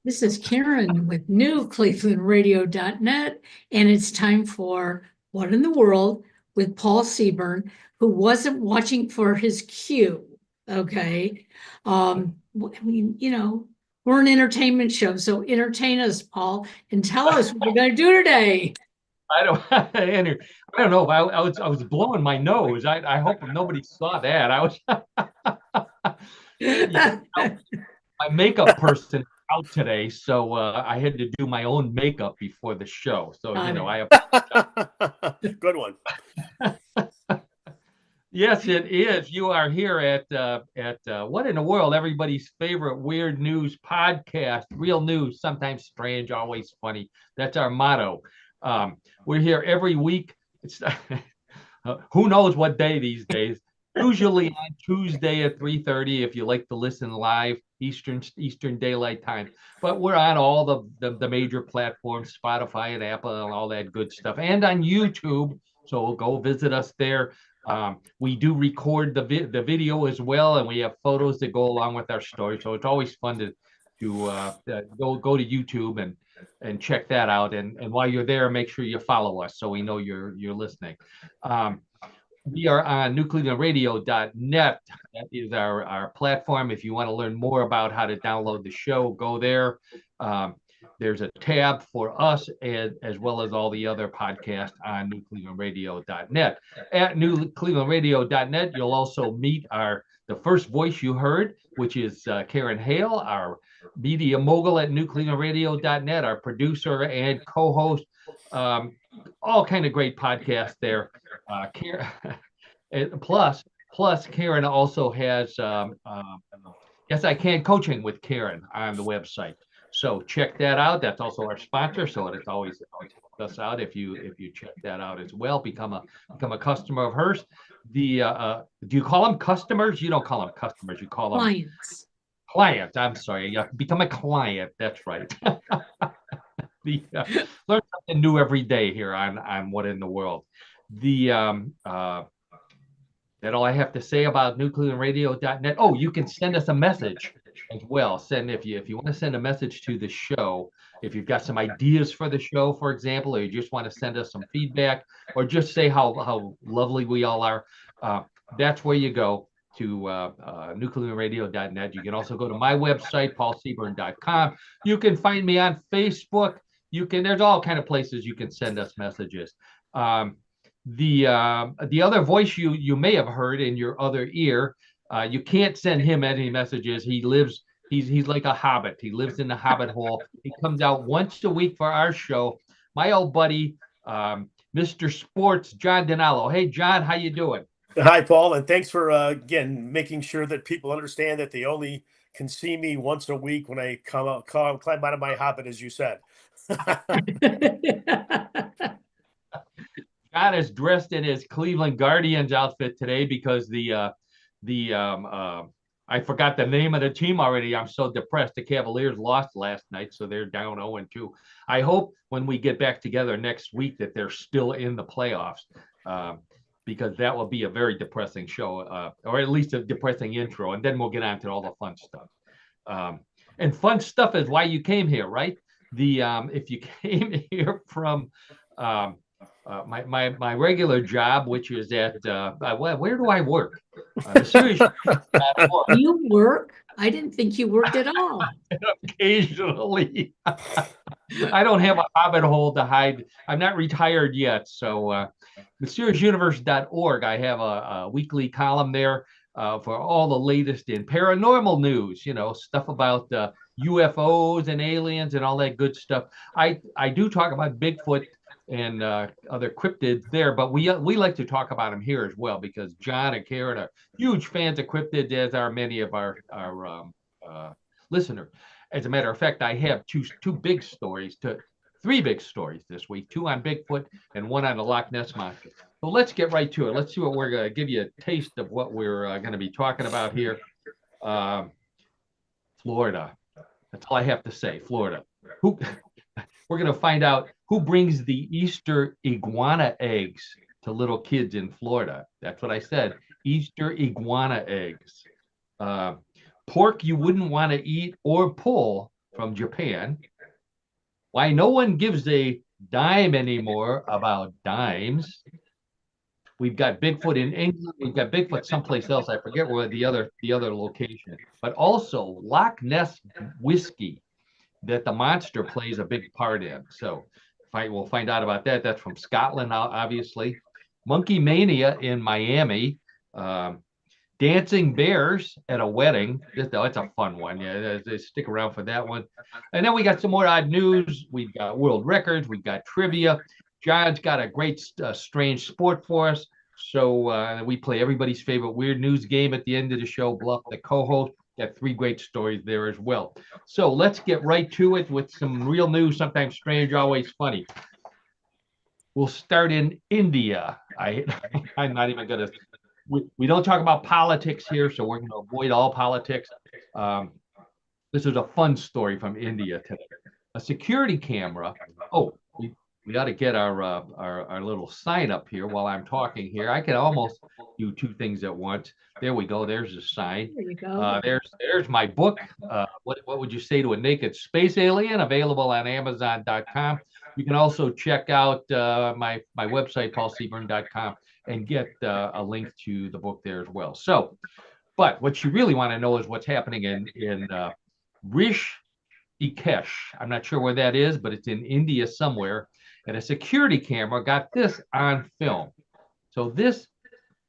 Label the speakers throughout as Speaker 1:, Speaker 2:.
Speaker 1: This is Karen with newclevelandradio.net, and it's time for What in the World with Paul Seaburn, who wasn't watching for his cue. Okay. We're an entertainment show, so entertain us, Paul, and tell us what we're going to do today.
Speaker 2: I don't, Andrew, I don't know. I was blowing my nose. I hope nobody saw that. I was, my makeup person out today, so I had to do my own makeup before the show. So I
Speaker 3: Good one.
Speaker 2: Yes, it is. You are here at What in the World, everybody's favorite weird news podcast. Real news, sometimes strange, always funny. That's our motto. We're here every week. It's who knows what day these days. Usually on Tuesday at 3:30 if you like to listen live Eastern Daylight Time. But we're on all the major platforms, Spotify and Apple and all that good stuff, and on YouTube. So go visit us there. We do record the video as well, and we have photos that go along with our story. So it's always fun to go to YouTube and check that out. And while you're there, make sure you follow us so we know you're listening. We are on newclevelandradio.net. That is our platform. If you want to learn more about how to download the show, go there. There's a tab for us as well as all the other podcasts on newclevelandradio.net. At newclevelandradio.net, you'll also meet the first voice you heard, which is Karen Hale, our media mogul at newclevelandradio.net, our producer and co-host. All kind of great podcasts there. Plus, Karen also has Yes I Can coaching with Karen on the website. So check that out. That's also our sponsor. So it's always helps us out if you check that out as well. Become a customer of hers. Do you call them customers? You don't call them customers. You call them
Speaker 1: Clients.
Speaker 2: Clients. I'm sorry. Yeah, become a client. That's right. Learn something new every day here on What in the World. That all I have to say about newclevelandradio.net. Oh, you can send us a message as well. If you want to send a message to the show, if you've got some ideas for the show, for example, or you just want to send us some feedback, or just say how lovely we all are, that's where you go to newclevelandradio.net. You can also go to my website, paulseaburn.com. You can find me on Facebook. There's all kind of places you can send us messages. The other voice you may have heard in your other ear, you can't send him any messages. He's like a hobbit. He lives in the hobbit hole. He comes out once a week for our show. My old buddy, Mr. Sports, John Dinallo. Hey, John, how you doing?
Speaker 3: Hi, Paul, and thanks for again making sure that people understand that they only can see me once a week when I climb out of my hobbit, as you said.
Speaker 2: John is dressed in his Cleveland Guardians outfit today because I forgot the name of the team already. I'm so depressed. The Cavaliers lost last night, so they're down 0-2. I hope when we get back together next week that they're still in the playoffs, because that will be a very depressing show, or at least a depressing intro, and then we'll get on to all the fun stuff. And fun stuff is why you came here, right? If you came here from my regular job, which is at where do I work?
Speaker 1: You work? I didn't think you worked at all.
Speaker 2: Occasionally. I don't have a hobbit hole to hide. I'm not retired yet. So MysteriousUniverse.org, I have a weekly column there for all the latest in paranormal news, stuff about UFOs and aliens and all that good stuff. I do talk about Bigfoot and other cryptids there, but we like to talk about them here as well, because John and Karen are huge fans of cryptids, as are many of our listeners. As a matter of fact, I have three big stories this week, two on Bigfoot and one on the Loch Ness Monster. So let's get right to it. Let's see what we're going to give you a taste of what we're going to be talking about here. Florida. That's all I have to say. Florida. We're going to find out who brings the Easter iguana eggs to little kids in Florida. That's what I said. Easter iguana eggs. Pork you wouldn't want to eat or pull from Japan. Why no one gives a dime anymore about dimes. We've got Bigfoot in England. We've got Bigfoot someplace else. I forget where the other location. But also Loch Ness whiskey that the monster plays a big part in. So we'll find out about that. That's from Scotland, obviously. Monkey Mania in Miami. Dancing bears at a wedding. That's a fun one. Yeah, stick around for that one. And then we got some more odd news. We've got world records. We've got trivia. John's got a great strange sport for us. So we play everybody's favorite weird news game at the end of the show. Bluff, the co-host, got 3 great stories there as well. So let's get right to it with some real news. Sometimes strange, always funny. We'll start in India. I'm not even going to. We don't talk about politics here, so we're going to avoid all politics. This is a fun story from India today. A security camera. Oh, we ought to get our little sign up here while I'm talking here. I can almost do 2 things at once. There we go. There's the sign.
Speaker 1: There you go.
Speaker 2: There's my book. What would you say to a naked space alien? Available on Amazon.com. You can also check out my website, paulseaburn.com, and get a link to the book there as well. So, but what you really want to know is what's happening in Rishikesh. I'm not sure where that is, but it's in India somewhere. And a security camera got this on film. So this,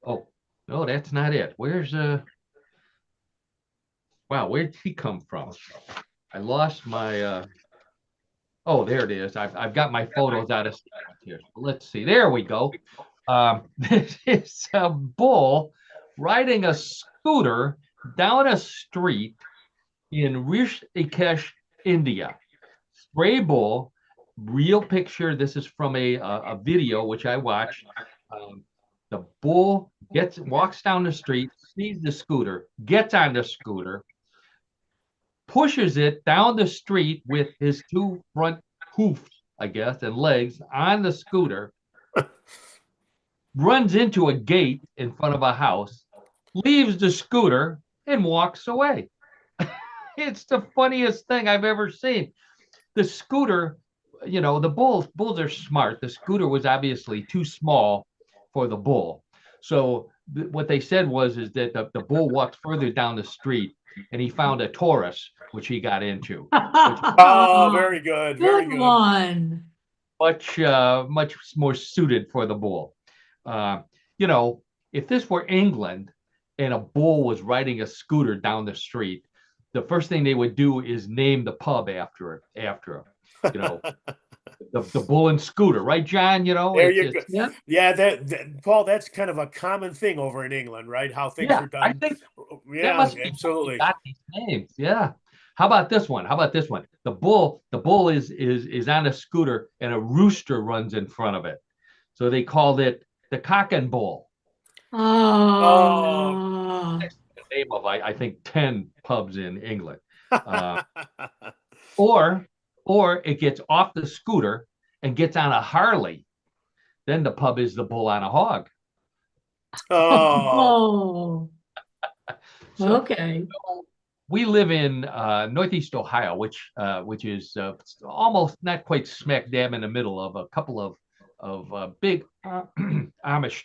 Speaker 2: oh, no, that's not it. Where's wow, where'd he come from? I lost my oh, there it is. I've got my photos out of here. Let's see. There we go. This is a bull riding a scooter down a street in Rishikesh, India. Stray bull, real picture. This is from a video which I watched. The bull walks down the street, sees the scooter, gets on the scooter, pushes it down the street with his 2 front hoofs, I guess, and legs on the scooter, runs into a gate in front of a house, leaves the scooter, and walks away. It's the funniest thing I've ever seen. The scooter, the bulls are smart. The scooter was obviously too small for the bull. So what they said is that the bull walked further down the street and he found a Taurus, which he got into.
Speaker 3: Oh, very good. Very good.
Speaker 1: One.
Speaker 2: Much more suited for the bull. If this were England and a bull was riding a scooter down the street, the first thing they would do is name the pub after him. The bull and scooter, right, John?
Speaker 3: There you go.
Speaker 1: Yep.
Speaker 3: Yeah, that Paul, that's kind of a common thing over in England, right? How things are done.
Speaker 2: I think
Speaker 3: absolutely.
Speaker 2: Got these names. Yeah. How about this one? The bull is on a scooter and a rooster runs in front of it. So they called it the cock and bull.
Speaker 1: Oh.
Speaker 2: That's the name of I think 10 pubs in England. Or it gets off the scooter and gets on a Harley. Then the pub is the bull on a hog.
Speaker 1: Oh.
Speaker 2: So,
Speaker 1: Okay.
Speaker 2: we live in Northeast Ohio, which is almost not quite smack dab in the middle of a couple of big Amish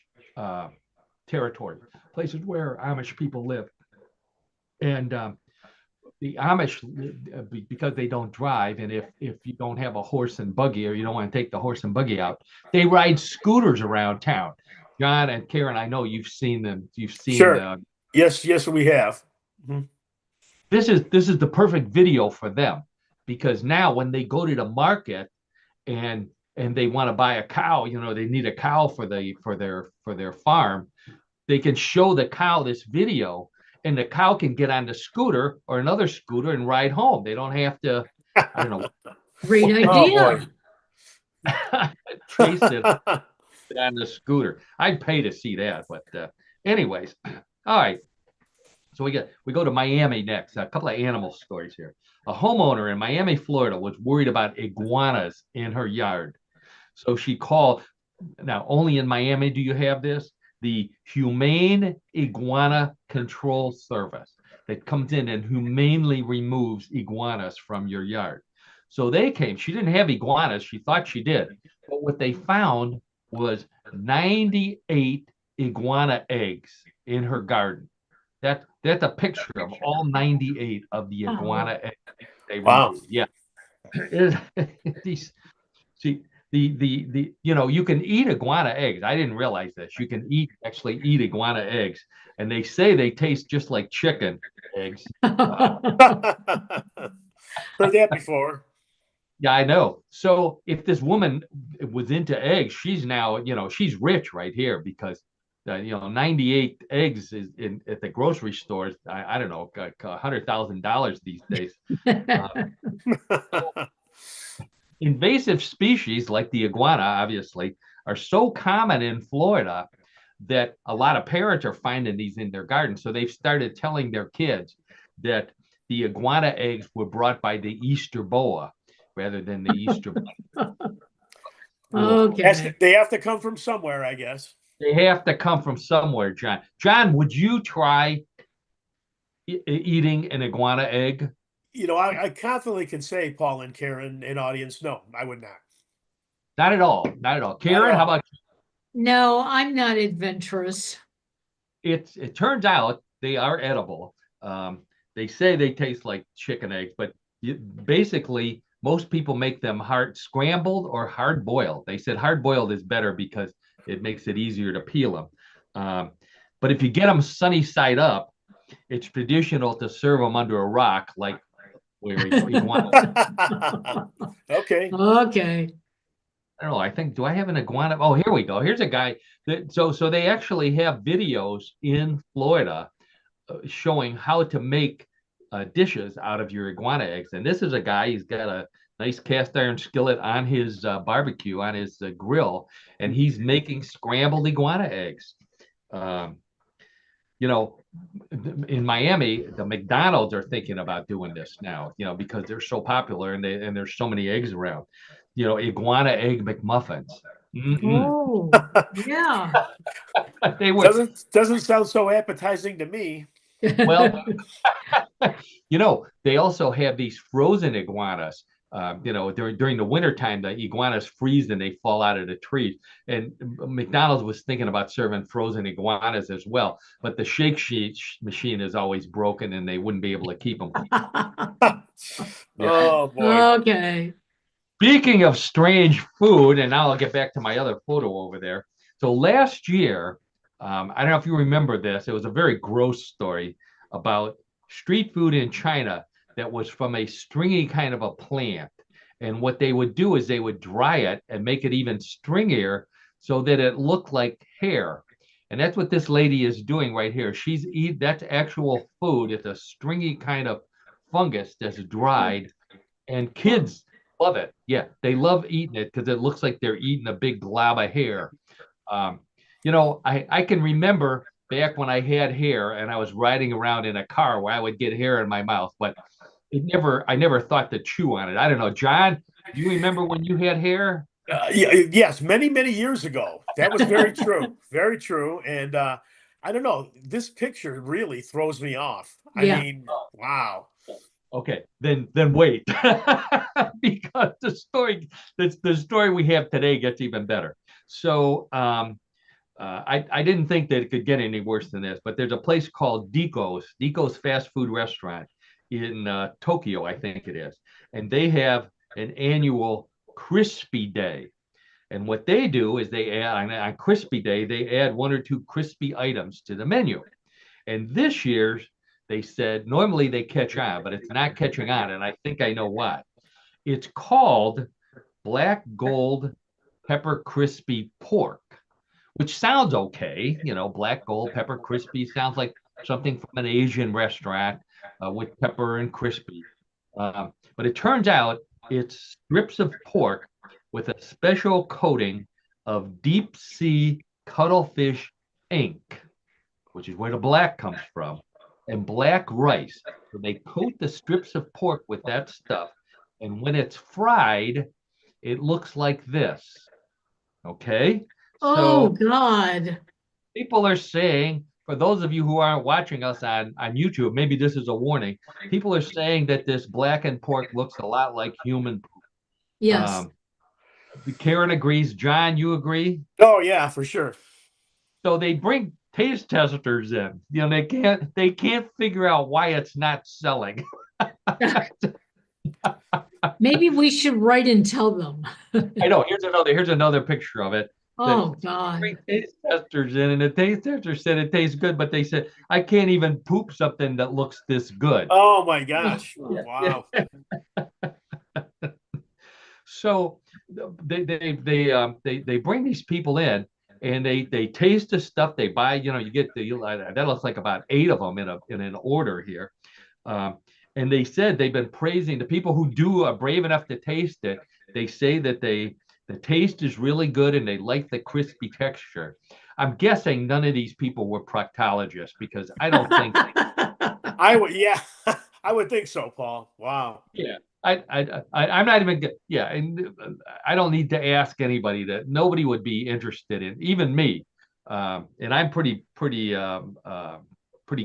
Speaker 2: territory, places where Amish people live. And the Amish, because they don't drive, and if you don't have a horse and buggy, or you don't want to take the horse and buggy out, they ride scooters around town. John and Karen, I know you've seen them. You've seen.
Speaker 3: Sure. Yes, we have. Mm-hmm.
Speaker 2: This is the perfect video for them, because now when they go to the market and they want to buy a cow, they need a cow for their farm, they can show the cow this video, and the cow can get on the scooter or another scooter and ride home. They don't have to, I don't know.
Speaker 1: Great idea.
Speaker 2: Chase it on the scooter. I'd pay to see that, but anyways, all right. So we go to Miami next. A couple of animal stories here. A homeowner in Miami, Florida, was worried about iguanas in her yard. So she called. Now, only in Miami do you have this. The Humane Iguana Control Service. that comes in and humanely removes iguanas from your yard. So they came. She didn't have iguanas. She thought she did. But what they found was 98 iguana eggs in her garden. That's a picture of all 98 of the iguana eggs they
Speaker 3: Wow.
Speaker 2: removed. Yeah. These, see, you can eat iguana eggs. I didn't realize this. You can actually eat iguana eggs, and they say they taste just like chicken eggs.
Speaker 3: Heard that before.
Speaker 2: Yeah, I know. So if this woman was into eggs, she's now, she's rich right here because, 98 eggs is at the grocery stores. I don't know, $100,000 these days. Invasive species like the iguana, obviously, are so common in Florida that a lot of parents are finding these in their garden. So they've started telling their kids that the iguana eggs were brought by the Easter boa rather than the Easter bunny.
Speaker 1: Okay.
Speaker 3: They have to come from somewhere, I guess.
Speaker 2: They have to come from somewhere, John. John, would you try eating an iguana egg?
Speaker 3: I confidently can say, Paul and Karen and audience, no, I would not.
Speaker 2: Not at all. Not at all. Karen, how about you?
Speaker 1: No, I'm not adventurous.
Speaker 2: It turns out they are edible. They say they taste like chicken eggs, but basically most people make them hard scrambled or hard boiled. They said hard boiled is better because it makes it easier to peel them. But if you get them sunny side up, it's traditional to serve them under a rock, like where iguana.
Speaker 3: Okay.
Speaker 1: Okay.
Speaker 2: I don't know. I think, do I have an iguana? Oh, here we go. Here's a guy so they actually have videos in Florida showing how to make dishes out of your iguana eggs. And this is a guy, he's got a nice cast iron skillet on his barbecue, on his grill, and he's making scrambled iguana eggs. In Miami, the McDonald's are thinking about doing this now, because they're so popular and there's so many eggs around. Iguana egg McMuffins.
Speaker 1: Oh, yeah.
Speaker 2: They were
Speaker 3: Doesn't sound so appetizing to me.
Speaker 2: well. They also have these frozen iguanas. During the wintertime, the iguanas freeze and they fall out of the trees. And McDonald's was thinking about serving frozen iguanas as well, but the shake sheet machine is always broken and they wouldn't be able to keep them.
Speaker 3: Oh boy.
Speaker 1: Okay.
Speaker 2: Speaking of strange food, and now I'll get back to my other photo over there. So last year, I don't know if you remember this, it was a very gross story about street food in China that was from a stringy kind of a plant. And what they would do is they would dry it and make it even stringier so that it looked like hair. And that's what this lady is doing right here. That's actual food. It's a stringy kind of fungus that's dried, and kids love it. Yeah, they love eating it because it looks like they're eating a big glob of hair. I can remember back when I had hair and I was riding around in a car where I would get hair in my mouth, but I never thought to chew on it. I don't know, John, do you remember when you had hair?
Speaker 3: Yes, many, many years ago. That was very true. Very true. And I don't know, this picture really throws me off. I
Speaker 1: Yeah.
Speaker 3: mean, wow.
Speaker 2: Okay, then wait, because the story we have today gets even better. So I didn't think that it could get any worse than this, but there's a place called Diko's fast food restaurant in Tokyo, I think it is, and they have an annual Crispy Day. And what they do is they add on Crispy Day, they add one or two crispy items to the menu. And this year's, they said, normally they catch on, but it's not catching on, and I think I know why. It's called Black Gold Pepper Crispy Pork, which sounds okay. Black Gold Pepper Crispy sounds like something from an Asian restaurant with pepper and crispy. But it turns out it's strips of pork with a special coating of deep sea cuttlefish ink, which is where the black comes from, and black rice. So they coat the strips of pork with that stuff. And when it's fried, it looks like this. Okay?
Speaker 1: Oh,
Speaker 2: So
Speaker 1: God.
Speaker 2: people are saying for those of you who aren't watching us on YouTube, maybe this is a warning. People are saying that this blackened pork looks a lot like human poop.
Speaker 1: Yes.
Speaker 2: Karen agrees. John, you agree?
Speaker 3: Oh yeah, for sure.
Speaker 2: So they bring taste testers in. They can't figure out why it's not selling.
Speaker 1: Maybe we should write and tell them.
Speaker 2: I know. Here's another picture of it.
Speaker 1: Oh, God.
Speaker 2: Bring taste testers in, and the taste tester said it tastes good, but they said I can't even poop something that looks this good.
Speaker 3: Oh my gosh! Wow.
Speaker 2: So they bring these people in, and they taste the stuff they buy. You get that looks like about 8 of them in an order here. And they said they've been praising the people who are brave enough to taste it. They say that the taste is really good and they like the crispy texture. I'm guessing none of these people were proctologists, because I don't think
Speaker 3: I would, yeah, I would think so, Paul. Wow.
Speaker 2: yeah. I'm not even good. Yeah, and I don't need to ask anybody. That nobody would be interested in, even me. And I'm pretty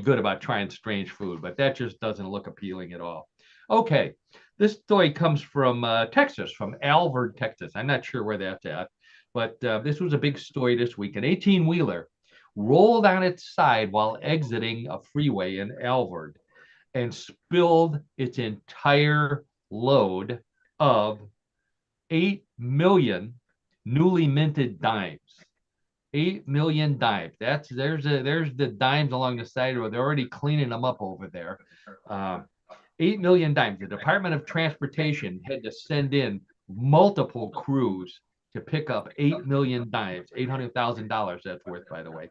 Speaker 2: good about trying strange food, but that just doesn't look appealing at all. Okay, this story comes from Texas, from Alvord, Texas. I'm not sure where that's at, but this was a big story this week. An 18-wheeler rolled on its side while exiting a freeway in Alvord and spilled its entire load of 8 million newly minted dimes. 8 million dimes. There's the dimes along the side where they're already cleaning them up over there. 8 million dimes. The Department of Transportation had to send in multiple crews to pick up 8 million dimes. $800,000 that's worth, by the way.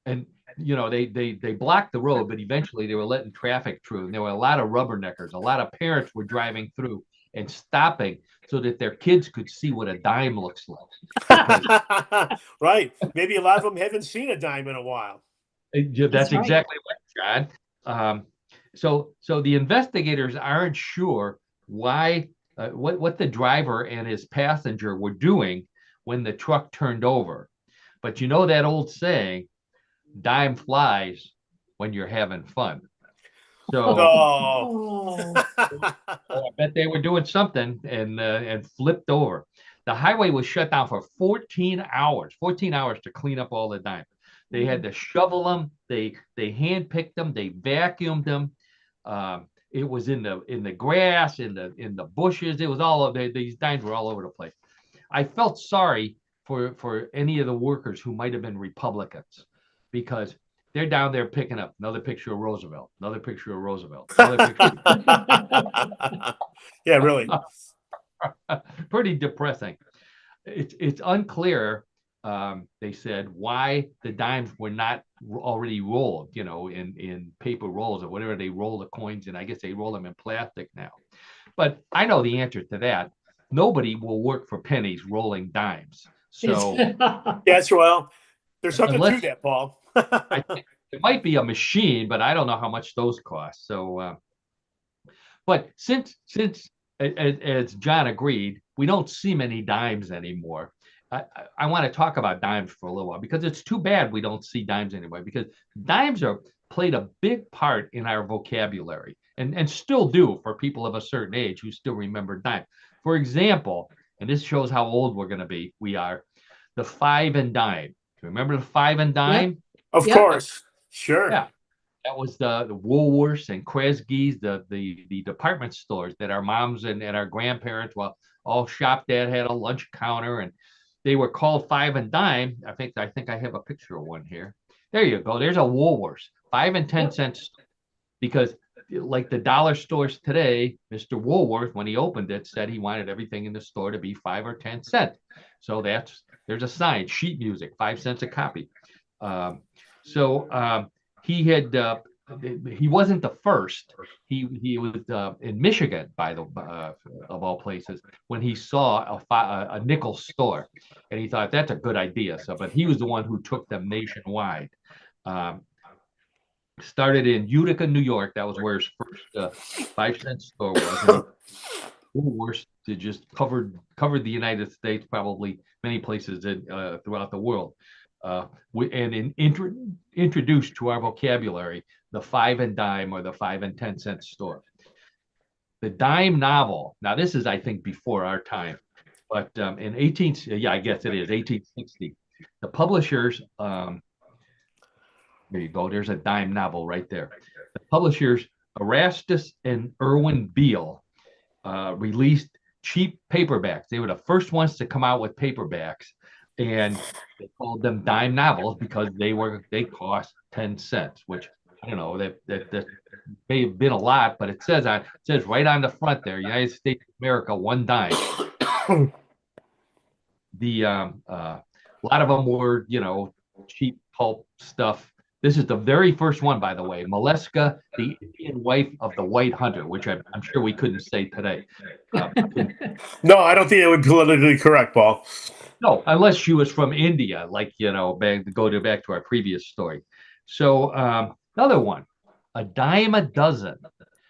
Speaker 2: And they blocked the road, but eventually they were letting traffic through. And there were a lot of rubberneckers. A lot of parents were driving through and stopping so that their kids could see what a dime looks like.
Speaker 3: Right. Maybe a lot of them haven't seen a dime in a while.
Speaker 2: That's exactly right, John. So the investigators aren't sure why, what the driver and his passenger were doing when the truck turned over. But you know that old saying, dime flies when you're having fun. So I bet they were doing something and flipped over. The highway was shut down for 14 hours to clean up all the dimes. They had to shovel them. They hand-picked them. They vacuumed them. It was in the grass, in the bushes. It was these dimes were all over the place. I felt sorry for any of the workers who might have been Republicans, because they're down there picking up another picture of Roosevelt, another picture of Roosevelt, another picture.
Speaker 3: Yeah, really.
Speaker 2: Pretty depressing. It's unclear, they said, why the dimes were not already rolled, in paper rolls or whatever they roll the coins in. I guess they roll them in plastic now. But I know the answer to that. Nobody will work for pennies rolling dimes. So
Speaker 3: yes, well, there's something to that, Paul.
Speaker 2: I think it might be a machine, but I don't know how much those cost. So, but since as John agreed, we don't see many dimes anymore. I want to talk about dimes for a little while, because it's too bad we don't see dimes anymore, because dimes played a big part in our vocabulary, and still do for people of a certain age who still remember dimes. For example, and this shows how old we are, the 5 and dime. Remember the 5 and dime?
Speaker 1: Yep.
Speaker 3: Of course. Sure.
Speaker 2: Yeah. That was the Woolworths and Kresge's, the department stores that our moms and our grandparents all shopped at, had a lunch counter, and they were called 5 and dime. I think I have a picture of one here. There you go. There's a Woolworths, 5 and 10 cents, because like the dollar stores today, Mr. Woolworth, when he opened it, said he wanted everything in the store to be 5 or 10 cents. So there's a sign, sheet music, 5 cents a copy. He wasn't the first. He was in Michigan, of all places, when he saw a nickel store, and he thought that's a good idea. But he was the one who took them nationwide. Started in Utica, New York. That was where his first 5 cent store was. Woolworths just covered the United States, probably many places throughout the world. introduced to our vocabulary the 5 and dime or the 5 and 10 cent store. The dime novel. Now, this is, I think, before our time, but in I guess it is 1860. The publishers, there you go. There's a dime novel right there. The publishers Erastus and Irwin Beale released cheap paperbacks. They were the first ones to come out with paperbacks, and they called them dime novels because they cost 10 cents, which I don't know that may have been a lot, but it says right on the front there, United States of America, 1 dime. A lot of them were, cheap pulp stuff. This is the very first one, by the way, Molesca, the Indian wife of the white hunter, which I'm sure we couldn't say today.
Speaker 3: No, I don't think it would be politically correct, Paul.
Speaker 2: No, unless she was from India, back to our previous story. So another one, a dime a dozen.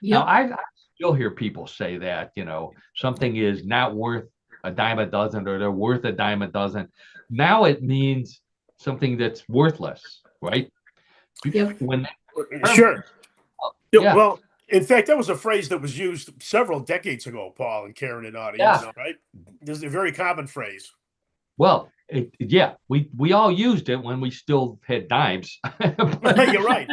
Speaker 1: Yep.
Speaker 2: Now, I still hear people say that, something is not worth a dime a dozen, or they're worth a dime a dozen. Now it means something that's worthless, right?
Speaker 1: Yep.
Speaker 3: Sure.
Speaker 2: Yeah.
Speaker 3: Well, in fact, that was a phrase that was used several decades ago, Paul and Karen and audience, right? This is a very common phrase.
Speaker 2: Well, we all used it when we still had dimes.
Speaker 3: You're right.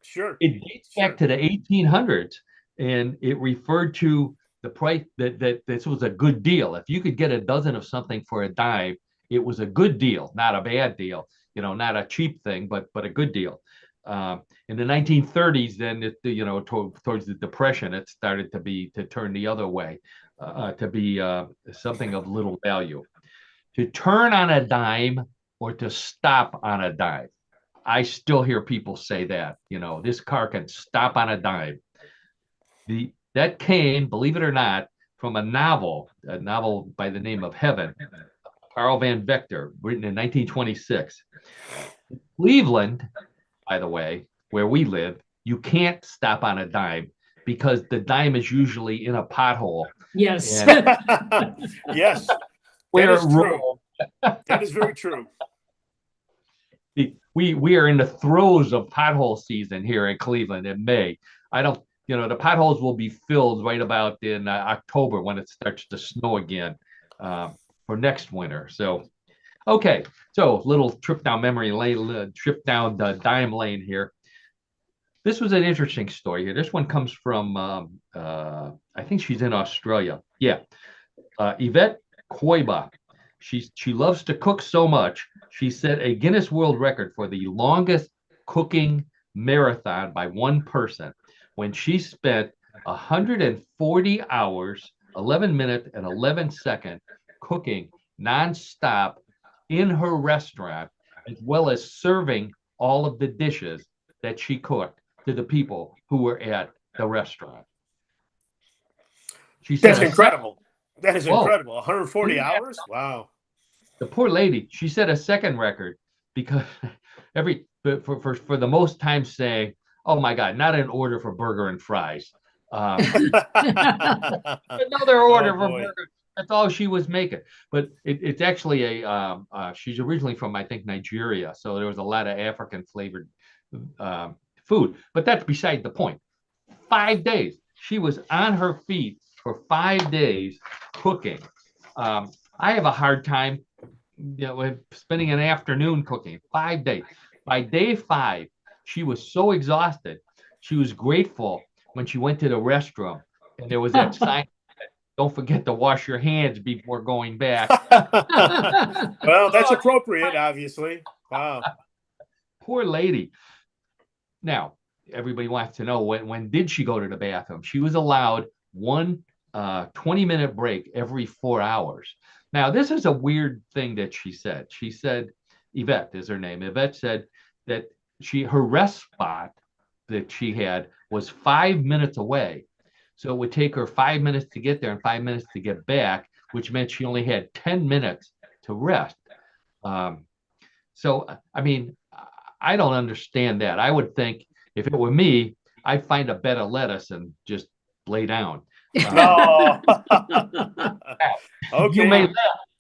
Speaker 3: Sure.
Speaker 2: It dates back to the 1800s, and it referred to the price that this was a good deal. If you could get a dozen of something for a dime, it was a good deal, not a bad deal. Not a cheap thing, but a good deal. In the 1930s, then towards the Depression, it started to turn the other way, to be something of little value. To turn on a dime or to stop on a dime. I still hear people say that, this car can stop on a dime. That came, believe it or not, from a novel by the name of Heaven, Carl Van Vector, written in 1926. Cleveland, by the way, where we live, you can't stop on a dime because the dime is usually in a pothole.
Speaker 1: Yes.
Speaker 3: Yes.
Speaker 2: That
Speaker 3: is true. That is very true.
Speaker 2: We are in the throes of pothole season here in Cleveland in May. The potholes will be filled right about in October when it starts to snow again for next winter. So, okay. So little trip down memory lane, trip down the dime lane here. This was an interesting story here. This one comes from, I think she's in Australia. Yeah. Yvette Koiba. She loves to cook so much. She set a Guinness World Record for the longest cooking marathon by one person when she spent 140 hours, 11 minutes, and 11 seconds cooking nonstop in her restaurant, as well as serving all of the dishes that she cooked to the people who were at the restaurant.
Speaker 3: That's incredible. That is incredible. 140 hours? Wow.
Speaker 2: The poor lady, she set a second record because for the most time saying, oh my God, not an order for burger and fries. Another order for burger. That's all she was making. But it's actually she's originally from, I think, Nigeria. So there was a lot of African flavored food. But that's beside the point. 5 days. She was on her feet for 5 days cooking. I have a hard time spending an afternoon cooking. 5 days. By day 5, she was so exhausted. She was grateful when she went to the restroom and there was that sign, don't forget to wash your hands before going back.
Speaker 3: Well, that's appropriate, obviously. Wow.
Speaker 2: Poor lady. Now, everybody wants to know when did she go to the bathroom? She was allowed one 20-minute break every 4 hours. Now, this is a weird thing that she said. She said, Yvette is her name. Yvette said that her rest spot that she had was 5 minutes away. So it would take her 5 minutes to get there and 5 minutes to get back, which meant she only had 10 minutes to rest. So, I mean, I don't understand that. I would think if it were me, I'd find a bed of lettuce and just lay down.
Speaker 3: Okay.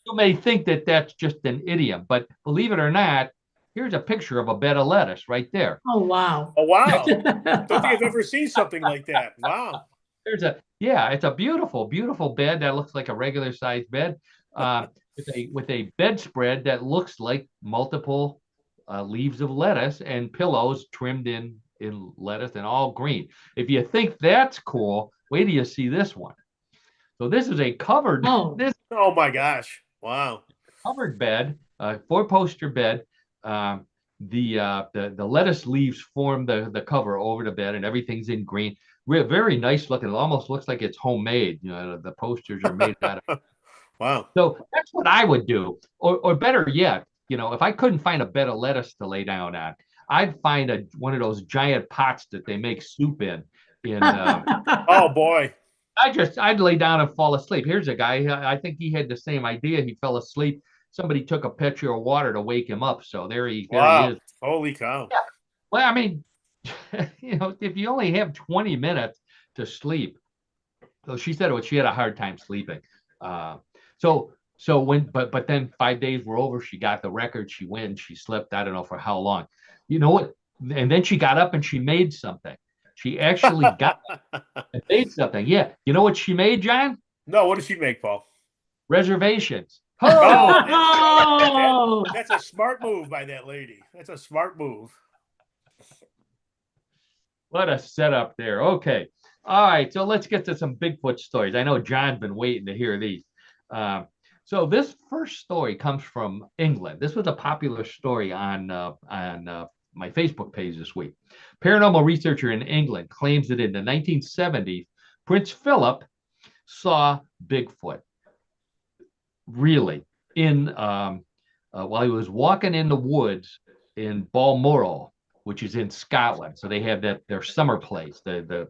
Speaker 2: You may think that that's just an idiom, but believe it or not, Here's a picture of a bed of lettuce right there.
Speaker 1: Oh, wow.
Speaker 3: Oh, wow. Don't think I've ever seen something like that. Wow.
Speaker 2: It's a beautiful, beautiful bed that looks like a regular sized bed, with a bedspread that looks like multiple leaves of lettuce and pillows trimmed in lettuce and all green. If you think that's cool, wait till you see this one. So this is a covered this
Speaker 3: Oh my gosh. Wow.
Speaker 2: covered bed, four-poster bed. The lettuce leaves form the cover over the bed, and everything's in green. Very nice looking. It almost looks like it's homemade. The posters are made out of.
Speaker 3: Wow.
Speaker 2: So that's what I would do, or better yet, if I couldn't find a bed of lettuce to lay down on, I'd find one of those giant pots that they make soup in.
Speaker 3: Oh boy.
Speaker 2: I'd lay down and fall asleep. Here's a guy. I think he had the same idea. He fell asleep. Somebody took a pitcher of water to wake him up. So there he is.
Speaker 3: Holy cow.
Speaker 2: Yeah. Well, I mean, if you only have 20 minutes to sleep, so she said she had a hard time sleeping. But then 5 days were over. She got the record. She went. She slept. I don't know for how long. You know what? And then she got up and she made something. She actually got and made something. Yeah. You know what she made, John?
Speaker 3: No, what did she make, Paul?
Speaker 2: Reservations.
Speaker 1: Oh,
Speaker 3: That's a smart move by that lady. That's a smart move.
Speaker 2: What a setup there. Okay. All right. So let's get to some Bigfoot stories. I know John's been waiting to hear these. So this first story comes from England. This was a popular story on my Facebook page this week. Paranormal researcher in England claims that in the 1970s, Prince Philip saw Bigfoot. Really, while he was walking in the woods in Balmoral, which is in Scotland. So they have their summer place. The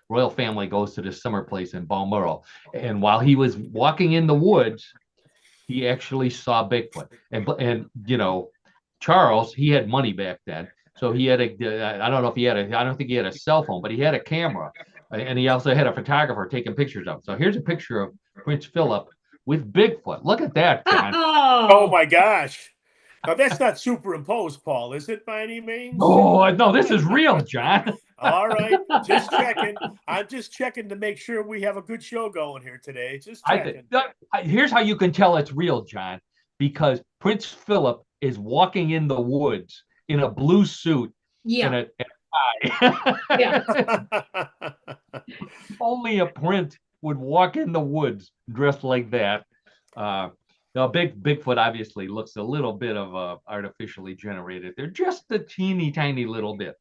Speaker 2: royal family goes to this summer place in Balmoral, and while he was walking in the woods, he actually saw Bigfoot. And Charles, he had money back then, so he had I don't think he had a cell phone, but he had a camera, and he also had a photographer taking pictures of him. So here's a picture of Prince Philip with Bigfoot. Look at that, John.
Speaker 3: Oh my gosh. Now that's not superimposed, Paul, is it, by any means?
Speaker 2: Oh no, this is real, John.
Speaker 3: All right, just checking. I'm just checking to make sure we have a good show going here today. Just checking.
Speaker 2: Here's how you can tell it's real, John, because Prince Philip is walking in the woods in a blue suit and a tie.
Speaker 1: yeah.
Speaker 2: Only a prince would walk in the woods dressed like that. Bigfoot obviously looks a little bit of artificially generated. They're just a teeny tiny little bit.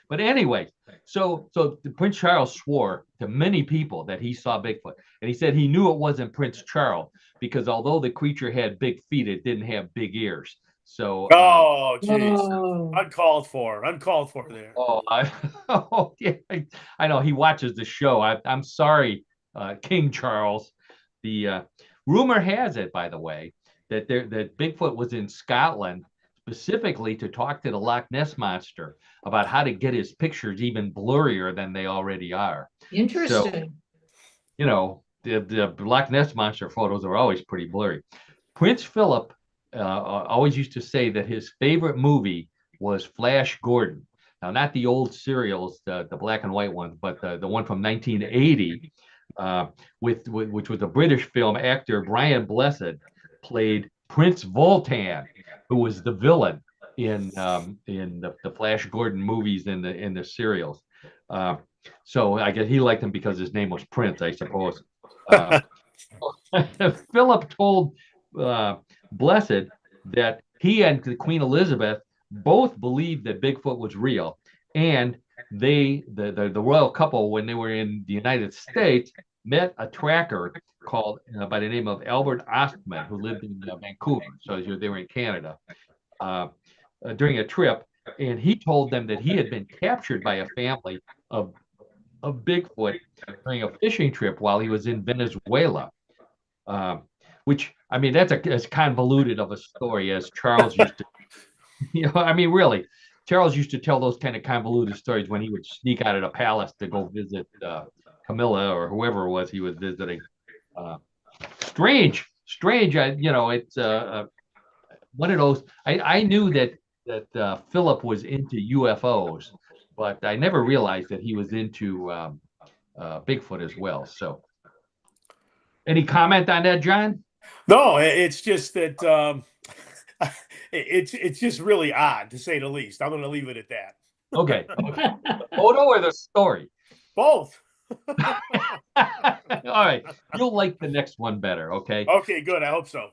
Speaker 2: But anyway, so Prince Charles swore to many people that he saw Bigfoot. And he said he knew it wasn't Prince Charles because although the creature had big feet, it didn't have big ears. So
Speaker 3: oh geez, uncalled for there.
Speaker 2: Yeah, I know he watches the show. I'm sorry, King Charles. The rumor has it, by the way, that Bigfoot was in Scotland specifically to talk to the Loch Ness Monster about how to get his pictures even blurrier than they already are.
Speaker 1: Interesting.
Speaker 2: So, the Loch Ness Monster photos are always pretty blurry. Prince Philip always used to say that his favorite movie was Flash Gordon. Now, not the old serials, the black and white ones, but the one from 1980, which was a British film. Actor Brian Blessed played Prince Voltan, who was the villain in the Flash Gordon movies in the serials. So I guess he liked him because his name was Prince, I suppose. Philip told Blessed that he and the Queen Elizabeth both believed that Bigfoot was real, and the royal couple, when they were in the United States, met a tracker called by the name of Albert Ostman, who lived in Vancouver. So they were in Canada during a trip, and he told them that he had been captured by a family of Bigfoot during a fishing trip while he was in Venezuela. Which, I mean, that's as convoluted of a story as Charles used to. Really, Charles used to tell those kind of convoluted stories when he would sneak out of the palace to go visit Camilla or whoever it was he was visiting. Strange. It's one of those. I knew that that Philip was into UFOs, but I never realized that he was into Bigfoot as well. So, any comment on that, John?
Speaker 3: No, it's just that it's just really odd to say the least. I'm going to leave it at that.
Speaker 2: Okay. The photo or the story?
Speaker 3: Both.
Speaker 2: All right. You'll like the next one better. Okay.
Speaker 3: Okay, good. I hope so.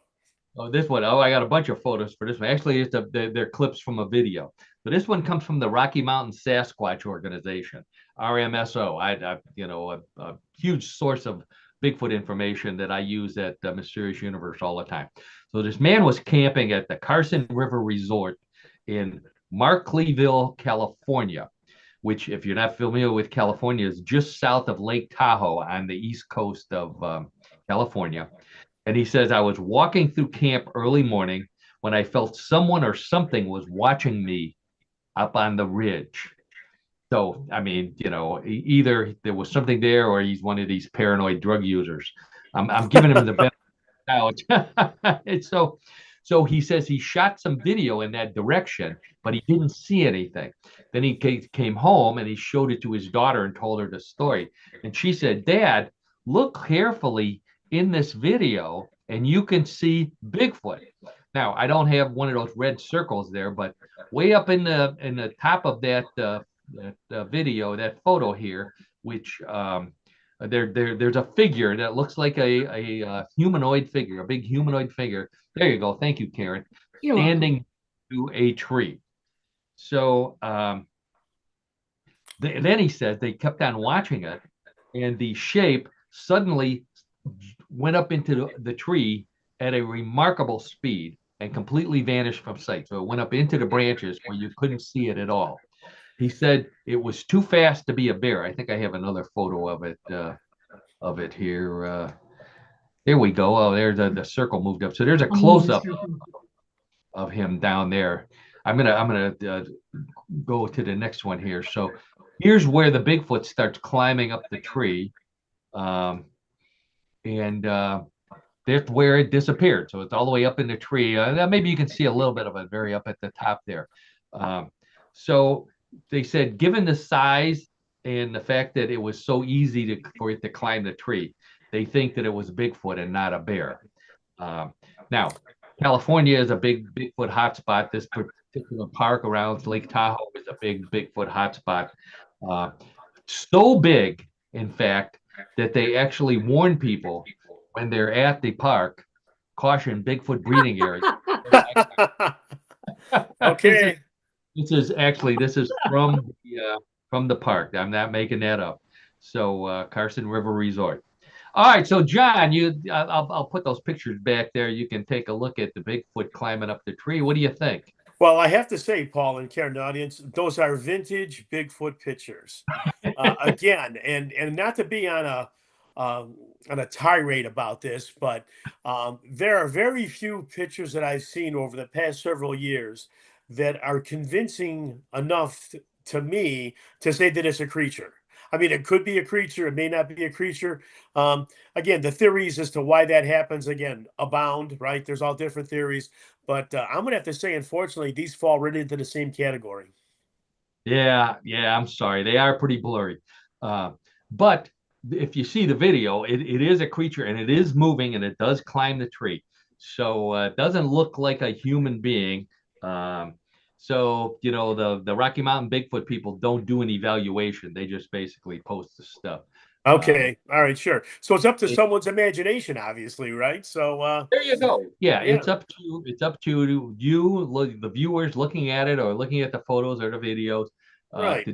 Speaker 2: Oh, this one. Oh, I got a bunch of photos for this one. Actually, they're clips from a video. But this one comes from the Rocky Mountain Sasquatch Organization, RMSO. A huge source of Bigfoot information that I use at Mysterious Universe all the time. So this man was camping at the Carson River Resort in Markleeville, California, which, if you're not familiar with California, is just south of Lake Tahoe on the east coast of California. And he says, I was walking through camp early morning when I felt someone or something was watching me up on the ridge. So, I mean, either there was something there or he's one of these paranoid drug users. I'm giving him the benefit of the doubt. So he says he shot some video in that direction, but he didn't see anything. Then he came home and he showed it to his daughter and told her the story. And she said, Dad, look carefully in this video and you can see Bigfoot. Now, I don't have one of those red circles there, but way up in the top of that video, that photo here, which there's a figure that looks like a humanoid figure, a big humanoid figure. There you go. Thank you, Karen.
Speaker 1: You're
Speaker 2: Standing to a tree. So then he says they kept on watching it, and the shape suddenly went up into the tree at a remarkable speed and completely vanished from sight. So it went up into the branches where you couldn't see it at all. He said it was too fast to be a bear. I think I have another photo of it here. There we go. Oh, there's the circle moved up. So there's a close up of him down there. I'm gonna go to the next one here. So here's where the Bigfoot starts climbing up the tree, and that's where it disappeared. So it's all the way up in the tree. Maybe you can see a little bit of it very up at the top there. So they said, given the size and the fact that it was so easy for it to climb the tree, they think that it was Bigfoot and not a bear. Now, California is a big Bigfoot hotspot. This particular park around Lake Tahoe is a big Bigfoot hotspot. So big, in fact, that they actually warn people when they're at the park, caution, Bigfoot breeding area.
Speaker 3: Okay.
Speaker 2: This is from the park. I'm not making that up. So Carson River Resort. All right, so John, I'll put those pictures back there. You can take a look at the Bigfoot climbing up the tree. What do you think?
Speaker 3: Well, I have to say, Paul and Karen, the audience, those are vintage Bigfoot pictures. Again, and not to be on a tirade about this, but there are very few pictures that I've seen over the past several years that are convincing enough to me to say that it's a creature. I mean, it could be a creature, it may not be a creature. Again, the theories as to why that happens, again, abound, right? There's all different theories, but I'm going to have to say, unfortunately, these fall right into the same category.
Speaker 2: Yeah, I'm sorry. They are pretty blurry. But if you see the video, it is a creature and it is moving and it does climb the tree. So it doesn't look like a human being. So, the Rocky Mountain Bigfoot people don't do an evaluation. They just basically post the stuff.
Speaker 3: Okay. All right. Sure. So it's up to someone's imagination, obviously, right? So
Speaker 2: there you go. Yeah,
Speaker 3: yeah.
Speaker 2: it's up to you, the viewers looking at it or looking at the photos or the videos.
Speaker 3: Right.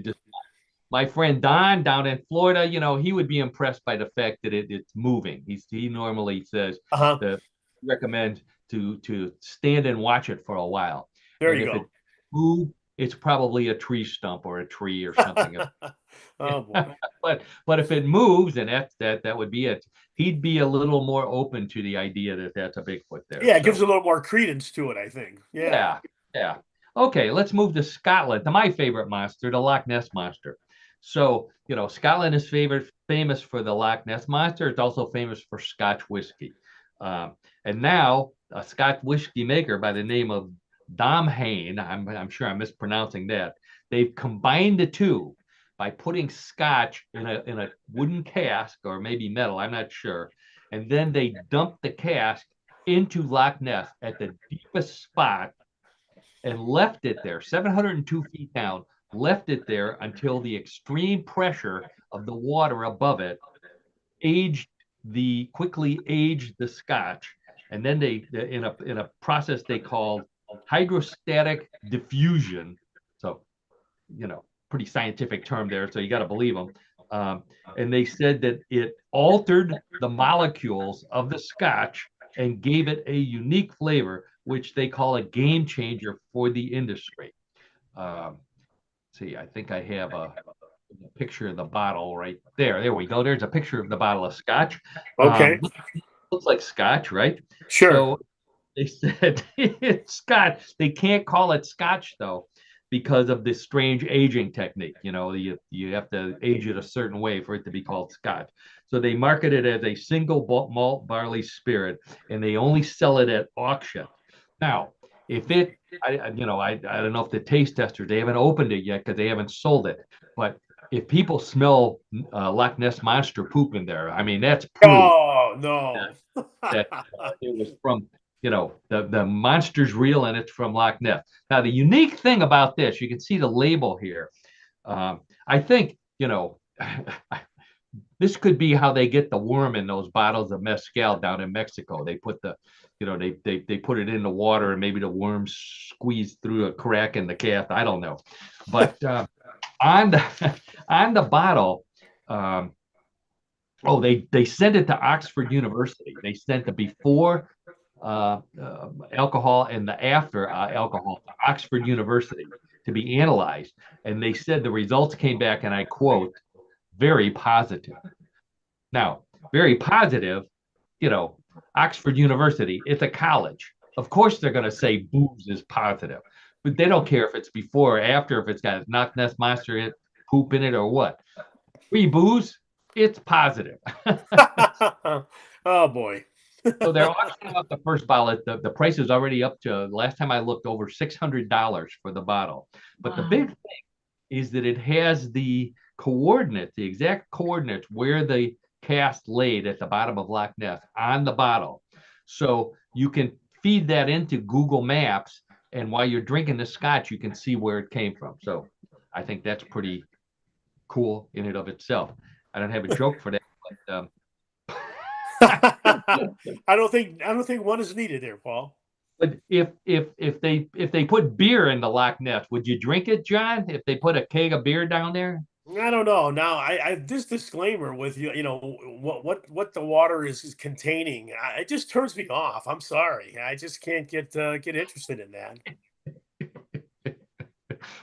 Speaker 2: My friend Don down in Florida, he would be impressed by the fact that it's moving. He normally says that recommend to stand and watch it for a while.
Speaker 3: There
Speaker 2: and
Speaker 3: you
Speaker 2: if
Speaker 3: go.
Speaker 2: it moves, it's probably a tree stump or a tree or something.
Speaker 3: Oh boy.
Speaker 2: But if it moves, then that would be it. He'd be a little more open to the idea that that's a Bigfoot there.
Speaker 3: Yeah, it gives a little more credence to it, I think.
Speaker 2: Yeah. Okay, let's move to Scotland, to my favorite monster, the Loch Ness Monster. So, Scotland is famous for the Loch Ness Monster. It's also famous for Scotch whiskey. And now a Scotch whiskey maker by the name of Domhane, I'm sure I'm mispronouncing that. They've combined the two by putting scotch in a wooden cask or maybe metal, I'm not sure. And then they dumped the cask into Loch Ness at the deepest spot and left it there, 702 feet down, left it there until the extreme pressure of the water above it quickly aged the scotch. And then they, in a process they called hydrostatic diffusion. So, pretty scientific term there. So you got to believe them. And they said that it altered the molecules of the scotch and gave it a unique flavor, which they call a game changer for the industry. See, I think I have a picture of the bottle right there. There we go. There's a picture of the bottle of scotch.
Speaker 3: Okay.
Speaker 2: Looks like scotch, right?
Speaker 3: Sure.
Speaker 2: So they said it's scotch. They can't call it scotch though, because of this strange aging technique. You have to age it a certain way for it to be called scotch. So they market it as a single malt barley spirit, and they only sell it at auction. Now, if it, I don't know if the taste testers, they haven't opened it yet because they haven't sold it. But if people smell Loch Ness monster poop in there, I mean, that's proof.
Speaker 3: Oh no.
Speaker 2: That it was from, the monster's real and it's from Loch Ness. Now, the unique thing about this, you can see the label here. I think, this could be how they get the worm in those bottles of mezcal down in Mexico. They put they put it in the water and maybe the worms squeeze through a crack in the calf. I don't know. But on the bottle, they sent it to Oxford University. They sent the before alcohol and the after alcohol to Oxford University to be analyzed. And they said the results came back, and I quote, very positive. Now, very positive, Oxford University, it's a college. Of course, they're going to say booze is positive, but they don't care if it's before or after, if it's got Loch Ness monster poop in it or what. Free booze, it's positive.
Speaker 3: Oh boy.
Speaker 2: So they're auctioning up the first bottle. The price is already up to, last time I looked, over $600 for the bottle. But the big thing is that it has the coordinates, the exact coordinates where the cast laid at the bottom of Loch Ness on the bottle. So you can feed that into Google Maps, and while you're drinking the scotch, you can see where it came from. So I think that's pretty cool in and of itself. I don't have a joke for that, but
Speaker 3: I don't think one is needed there, Paul.
Speaker 2: But if they put beer in the Loch Ness, would you drink it, John? If they put a keg of beer down there?
Speaker 3: I don't know. Now, I this disclaimer with what the water is containing, it just turns me off. I'm sorry, I just can't get interested in that.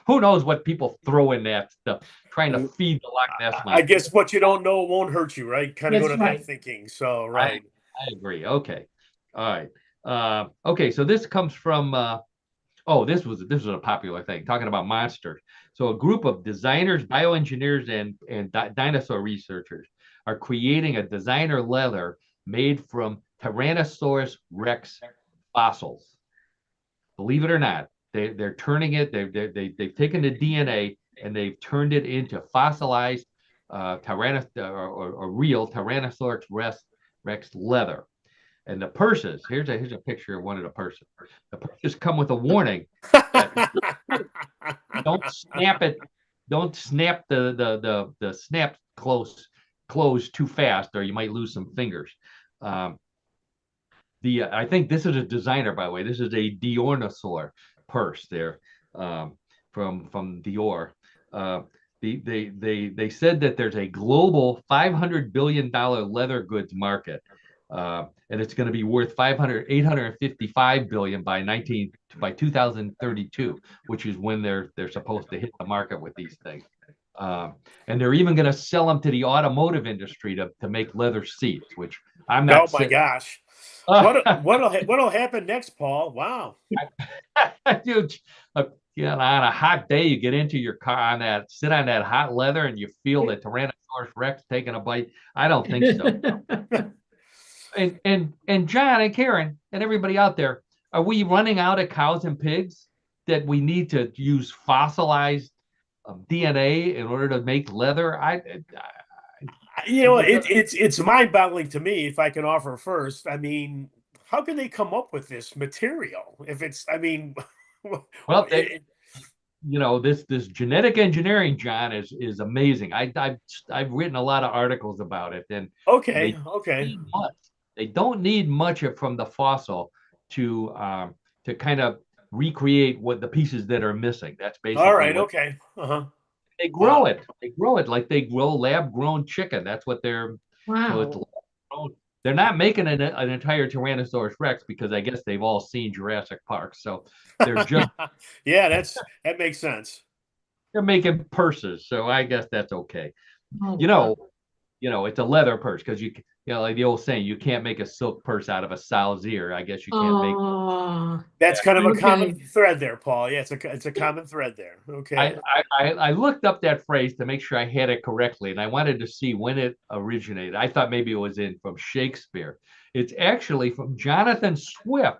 Speaker 2: Who knows what people throw in that stuff, trying to feed the Loch Ness monster.
Speaker 3: I guess what you don't know won't hurt you, right? Kind of go to
Speaker 1: That's
Speaker 3: that thinking. So, right.
Speaker 2: I agree. Okay. All right. Okay. So this comes from. This was a popular thing, talking about monsters. So a group of designers, bioengineers, and dinosaur researchers are creating a designer leather made from Tyrannosaurus Rex fossils. Believe it or not, they're turning it. They've taken the DNA and they've turned it into fossilized or real Tyrannosaurus Rex leather. And the purses, here's a picture of one of the purses. The purses come with a warning. Don't snap it. Don't snap the snap close too fast, or you might lose some fingers. I think this is a designer, by the way. This is a Diornosaur purse there, from Dior. They said that there's a global $500 billion leather goods market. And it's going to be worth 855 billion by 2032, which is when they're supposed to hit the market with these things. And they're even going to sell them to the automotive industry to make leather seats, which I'm not.
Speaker 3: Oh my gosh! What'll happen next, Paul? Wow.
Speaker 2: Dude, on a hot day, you get into your car sit on that hot leather, and you feel the Tyrannosaurus Rex taking a bite. I don't think so. And John and Karen and everybody out there, are we running out of cows and pigs that we need to use fossilized DNA in order to make leather?
Speaker 3: It's mind-boggling to me, if I can offer first. I mean, how can they come up with this material if it's, I mean,
Speaker 2: well, this genetic engineering, John, is amazing. I've written a lot of articles about it, and they
Speaker 3: okay,
Speaker 2: don't
Speaker 3: okay.
Speaker 2: need much. They don't need much from the fossil to kind of recreate what the pieces that are missing. That's
Speaker 3: All
Speaker 2: basically
Speaker 3: right,
Speaker 2: what
Speaker 3: okay. Uh-huh.
Speaker 2: they grow
Speaker 3: Wow.
Speaker 2: it. They grow it like they grow lab-grown chicken. That's what they're. So it's
Speaker 1: Wow.
Speaker 2: lab-grown. They're not making an entire Tyrannosaurus Rex because I guess they've all seen Jurassic Park. So they're just
Speaker 3: Yeah, that makes sense.
Speaker 2: they're making purses. So I guess that's okay.
Speaker 1: Oh,
Speaker 2: You
Speaker 1: wow.
Speaker 2: know, it's a leather purse because like the old saying, you can't make a silk purse out of a sow's ear. I guess you can't make.
Speaker 1: Oh,
Speaker 3: That's kind of a common
Speaker 1: okay.
Speaker 3: thread there, Paul. Yeah, it's a common thread there. Okay.
Speaker 2: I looked up that phrase to make sure I had it correctly, and I wanted to see when it originated. I thought maybe it was from Shakespeare. It's actually from Jonathan Swift,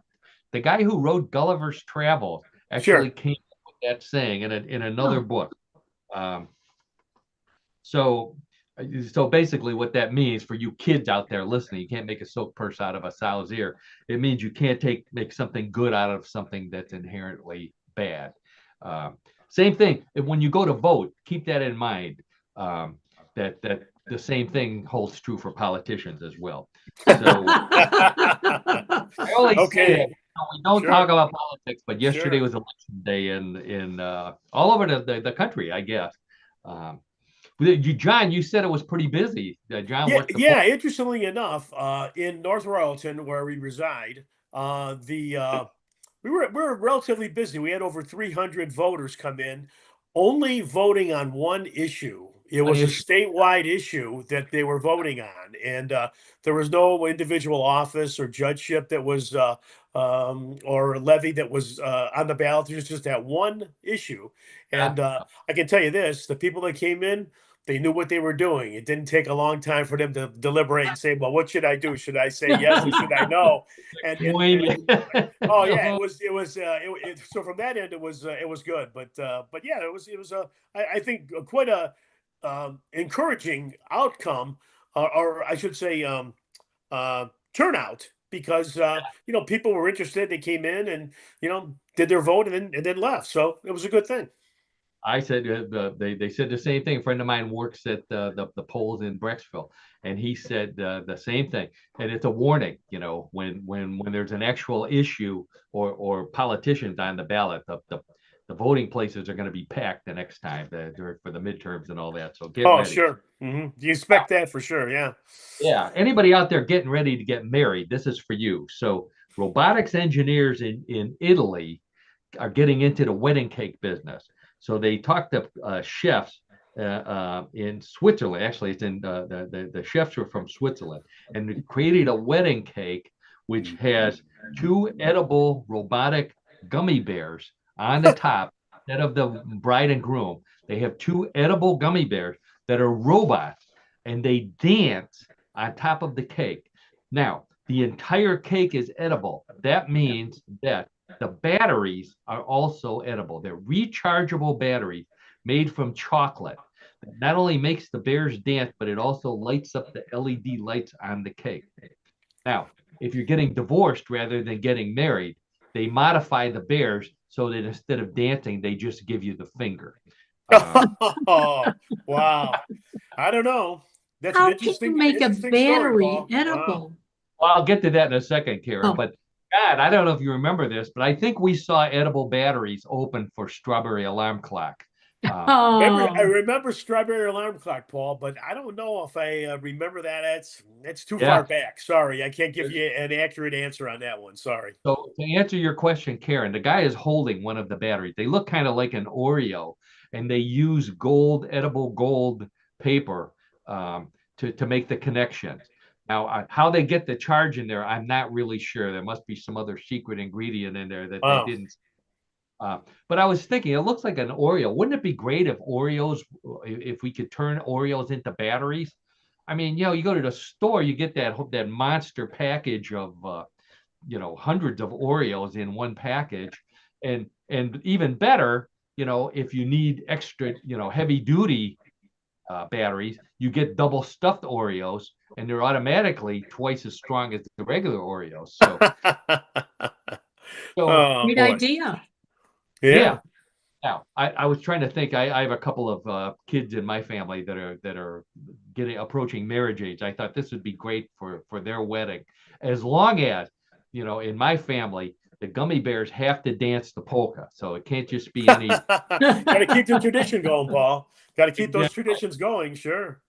Speaker 2: the guy who wrote Gulliver's Travels. Actually
Speaker 3: Sure.
Speaker 2: came up with that saying in another
Speaker 1: Huh.
Speaker 2: book. Um, so so basically what that means for you kids out there listening, you can't make a silk purse out of a sow's ear. It means you can't make something good out of something that's inherently bad. Same thing when you go to vote, keep that in mind. That the same thing holds true for politicians as well. So I only say that
Speaker 3: Okay.
Speaker 2: we don't talk
Speaker 3: Sure.
Speaker 2: about politics, but yesterday
Speaker 3: Sure.
Speaker 2: was election day in all over the country, I guess. Um, John, you said it was pretty busy. John
Speaker 3: Yeah,
Speaker 2: worked the poll.
Speaker 3: yeah. Interestingly enough, in North Royalton, where we reside, the we were relatively busy. We had over 300 voters come in, only voting on one issue. It
Speaker 2: An
Speaker 3: was a
Speaker 2: issue.
Speaker 3: statewide issue that they were voting on, and there was no individual office or judgeship that was or levy that was on the ballot. There was just that one issue,
Speaker 2: Yeah.
Speaker 3: and I can tell you this: the people that came in, they knew what they were doing. It didn't take a long time for them to deliberate and say, "Well, what should I do? Should I say yes or should I no?" And oh yeah, so from that end it was good, but yeah, it was I think quite a encouraging outcome, or I should say turnout, because people were interested. They came in and did their vote and then left. So it was a good thing.
Speaker 2: I said they said the same thing. A friend of mine works at the polls in Brecksville, and he said the same thing. And it's a warning, when there's an actual issue or politicians on the ballot, the voting places are going to be packed the next time for the midterms and all that. So get
Speaker 3: Oh
Speaker 2: ready.
Speaker 3: sure. You expect that for sure. Yeah.
Speaker 2: Yeah, anybody out there getting ready to get married, this is for you. So robotics engineers in Italy are getting into the wedding cake business. So they talked to chefs in Switzerland. Actually, it's in the chefs are from Switzerland, and they created a wedding cake which has two edible robotic gummy bears on the top instead of the bride and groom. They have two edible gummy bears that are robots, and they dance on top of the cake. Now, the entire cake is edible. That means that the batteries are also edible. They're rechargeable batteries made from chocolate. That not only makes the bears dance, but it also lights up the LED lights on the cake. Now, if you're getting divorced rather than getting married, they modify the bears so that instead of dancing, they just give you the finger.
Speaker 3: Oh, wow. I don't know. That's an
Speaker 1: How can you
Speaker 3: interesting
Speaker 1: make a
Speaker 3: interesting story,
Speaker 1: battery
Speaker 3: Paul. Wow.
Speaker 1: edible?
Speaker 2: Well, I'll get to that in a second, Kara.
Speaker 1: Oh,
Speaker 2: But God, I don't know if you remember this, but I think we saw edible batteries open for Strawberry Alarm Clock. Uh,
Speaker 3: I
Speaker 1: oh,
Speaker 3: remember Strawberry Alarm Clock, Paul, but I don't know if I remember that. That's too far
Speaker 2: yeah.
Speaker 3: back. Sorry, I can't give you an accurate answer on that one. Sorry.
Speaker 2: So to answer your question, Karen, the guy is holding one of the batteries. They look kind of like an Oreo, and they use edible gold paper to make the connections. Now, how they get the charge in there, I'm not really sure. There must be some other secret ingredient in there that they
Speaker 3: Wow.
Speaker 2: didn't. But I was thinking, it looks like an Oreo. Wouldn't it be great if we could turn Oreos into batteries? I mean, you go to the store, you get that monster package of hundreds of Oreos in one package. And even better, if you need extra, heavy duty batteries, you get double stuffed Oreos, and they're automatically twice as strong as the regular Oreos. So,
Speaker 3: Oh,
Speaker 1: Great
Speaker 3: boy.
Speaker 1: idea.
Speaker 2: yeah. Now, I was trying to think. I have a couple of kids in my family that are approaching marriage age. I thought this would be great for their wedding, as long as, in my family, the gummy bears have to dance the polka, so it can't just be any.
Speaker 3: Got to keep the tradition going, Paul. Got to keep those
Speaker 2: Exactly.
Speaker 3: traditions going. Sure.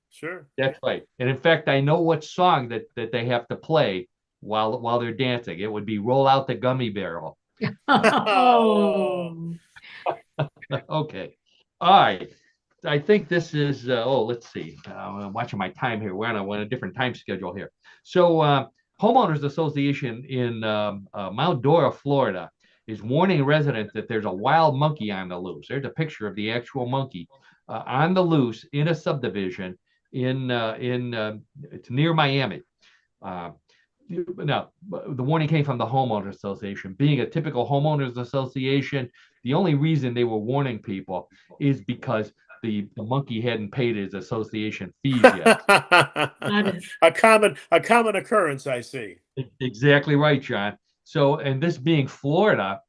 Speaker 2: That's right. And in fact, I know what song that they have to play while they're dancing. It would be "Roll Out the Gummy Barrel."
Speaker 1: Oh.
Speaker 2: Okay. All right. I think this is, let's see. I'm watching my time here. We're on a different time schedule here. So, Homeowners Association in Mount Dora, Florida, is warning residents that there's a wild monkey on the loose. There's a picture of the actual monkey on the loose in a subdivision it's near Miami. Uh, Now, the warning came from the homeowners association. Being a typical homeowners association, the only reason they were warning people is because the monkey hadn't paid his association fees yet.
Speaker 3: A common occurrence, I see.
Speaker 2: Exactly right, John. So, and this being Florida,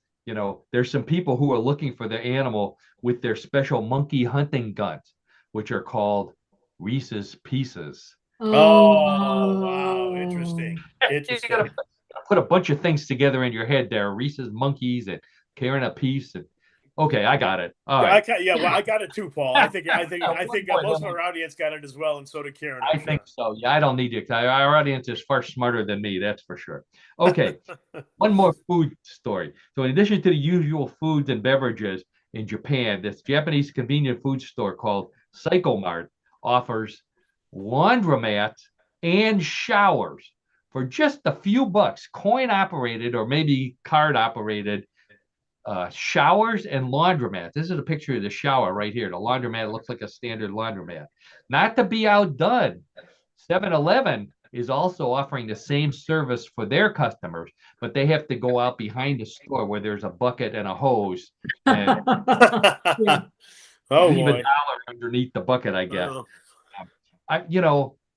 Speaker 2: there's some people who are looking for the animal with their special monkey hunting guns, which are called Reese's Pieces.
Speaker 3: Oh, wow. Interesting.
Speaker 2: You gotta put a bunch of things together in your head there. Reese's Monkeys and carrying a piece. And okay, I got it. All right.
Speaker 3: I got it too, Paul. I think most of our audience got it as well, and so did Karen.
Speaker 2: I think so. Yeah, I don't need you. Our audience is far smarter than me, that's for sure. Okay, one more food story. So, in addition to the usual foods and beverages in Japan, this Japanese convenient food store called Psycho Mart offers laundromats and showers for just a few bucks, coin operated or maybe card operated showers and laundromats. This is a picture of the shower right here. The laundromat looks like a standard laundromat. Not to be outdone, 7-Eleven is also offering the same service for their customers, but they have to go out behind the store where there's a bucket and a hose and leave $1 underneath the bucket, I guess.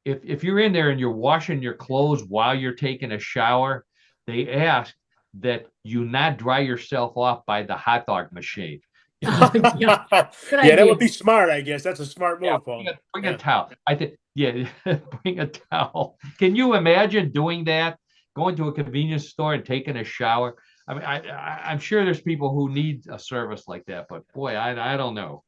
Speaker 2: If you're in there and you're washing your clothes while you're taking a shower, they ask that you not dry yourself off by the hot dog machine.
Speaker 3: Yeah, that would be smart, I guess. That's a smart move, Paul.
Speaker 2: Bring a towel. I think, bring a towel. Can you imagine doing that? Going to a convenience store and taking a shower? I mean, I'm sure there's people who need a service like that, but boy, I don't know.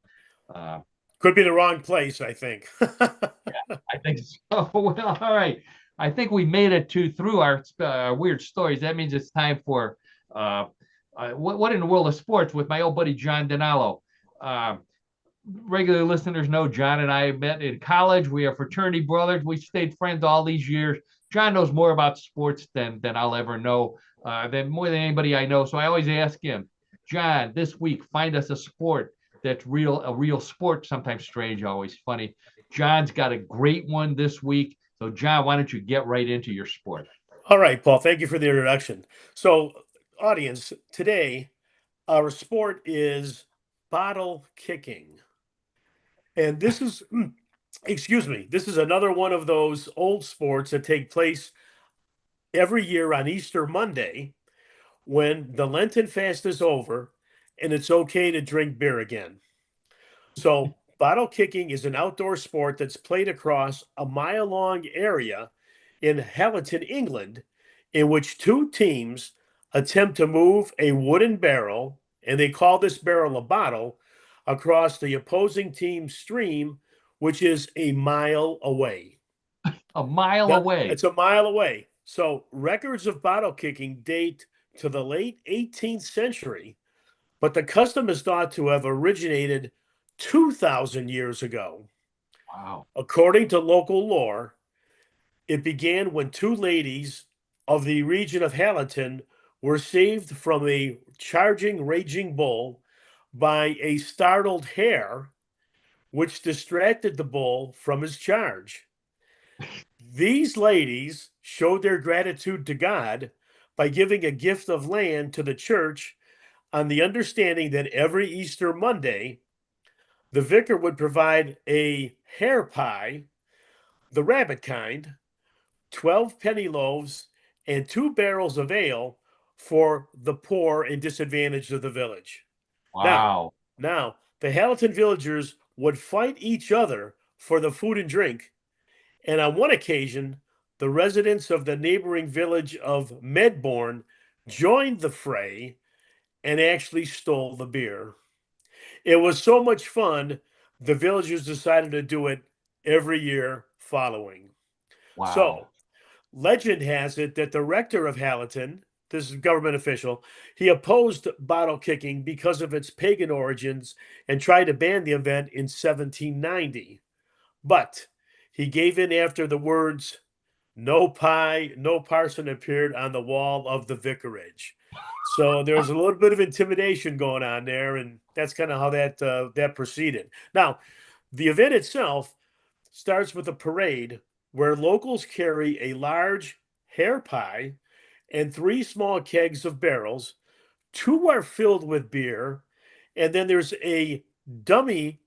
Speaker 3: Could be the wrong place, I think.
Speaker 2: I think so. Well, all right. I think we made it through our weird stories. That means it's time for what in the world of sports with my old buddy John Denalo. Regular listeners know John and I met in college. We are fraternity brothers. We stayed friends all these years. John knows more about sports than I'll ever know, more than anybody I know. So I always ask him, John, this week, find us a sport that's a real sport, sometimes strange, always funny. John's got a great one this week. So, John, why don't you get right into your sport?
Speaker 3: All right, Paul, thank you for the introduction. So, audience, today, our sport is bottle kicking. And this is, this is another one of those old sports that take place every year on Easter Monday when the Lenten fast is over and it's okay to drink beer again. So, bottle kicking is an outdoor sport that's played across a mile-long area in Haliton, England, in which two teams attempt to move a wooden barrel, and they call this barrel a bottle, across the opposing team's stream, which is a mile away.
Speaker 2: A mile away?
Speaker 3: It's a mile away. So records of bottle kicking date to the late 18th century, but the custom is thought to have originated 2,000 years ago.
Speaker 2: Wow.
Speaker 3: According to local lore, it began when two ladies of the region of Haliton were saved from a charging, raging bull by a startled hare, which distracted the bull from his charge. These ladies showed their gratitude to God by giving a gift of land to the church on the understanding that every Easter Monday, the vicar would provide a hare pie, the rabbit kind, 12 penny loaves, and 2 barrels of ale for the poor and disadvantaged of the village.
Speaker 2: Wow.
Speaker 3: Now, the Hamilton villagers would fight each other for the food and drink, and on one occasion, the residents of the neighboring village of Medbourne joined the fray and actually stole the beer. It was so much fun, the villagers decided to do it every year following. So,
Speaker 2: Wow.
Speaker 3: legend has it that the rector of Hallaton, this is a government official, he opposed bottle kicking because of its pagan origins and tried to ban the event in 1790. But he gave in after the words, "No pie, no parson" appeared on the wall of the vicarage. So there was a little bit of intimidation going on there, and that's kind of how that proceeded. Now, the event itself starts with a parade where locals carry a large hare pie and 3 small kegs of barrels. 2 are filled with beer, and then there's a dummy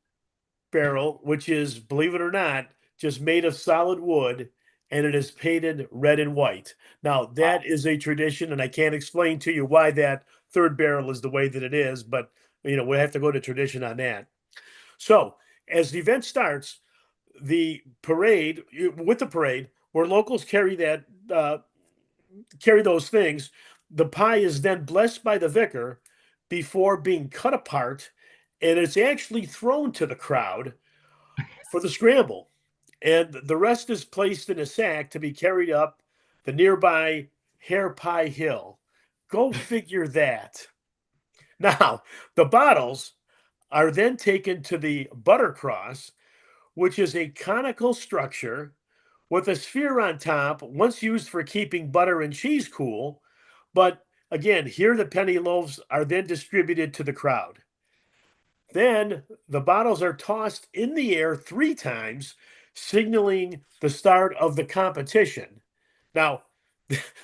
Speaker 3: barrel, which is, believe it or not, just made of solid wood, and it is painted red and white. Now,
Speaker 2: Wow.
Speaker 3: that is a tradition, and I can't explain to you why that third barrel is the way that it is, but we have to go to tradition on that. So, as the event starts, the parade with the parade, where locals carry those things, the pie is then blessed by the vicar before being cut apart, and it's actually thrown to the crowd for the scramble. And the rest is placed in a sack to be carried up the nearby Hare Pie Hill. Go figure that. Now, the bottles are then taken to the butter cross, which is a conical structure with a sphere on top, once used for keeping butter and cheese cool. But again, here the penny loaves are then distributed to the crowd. Then the bottles are tossed in the air 3 times, signaling the start of the competition. Now,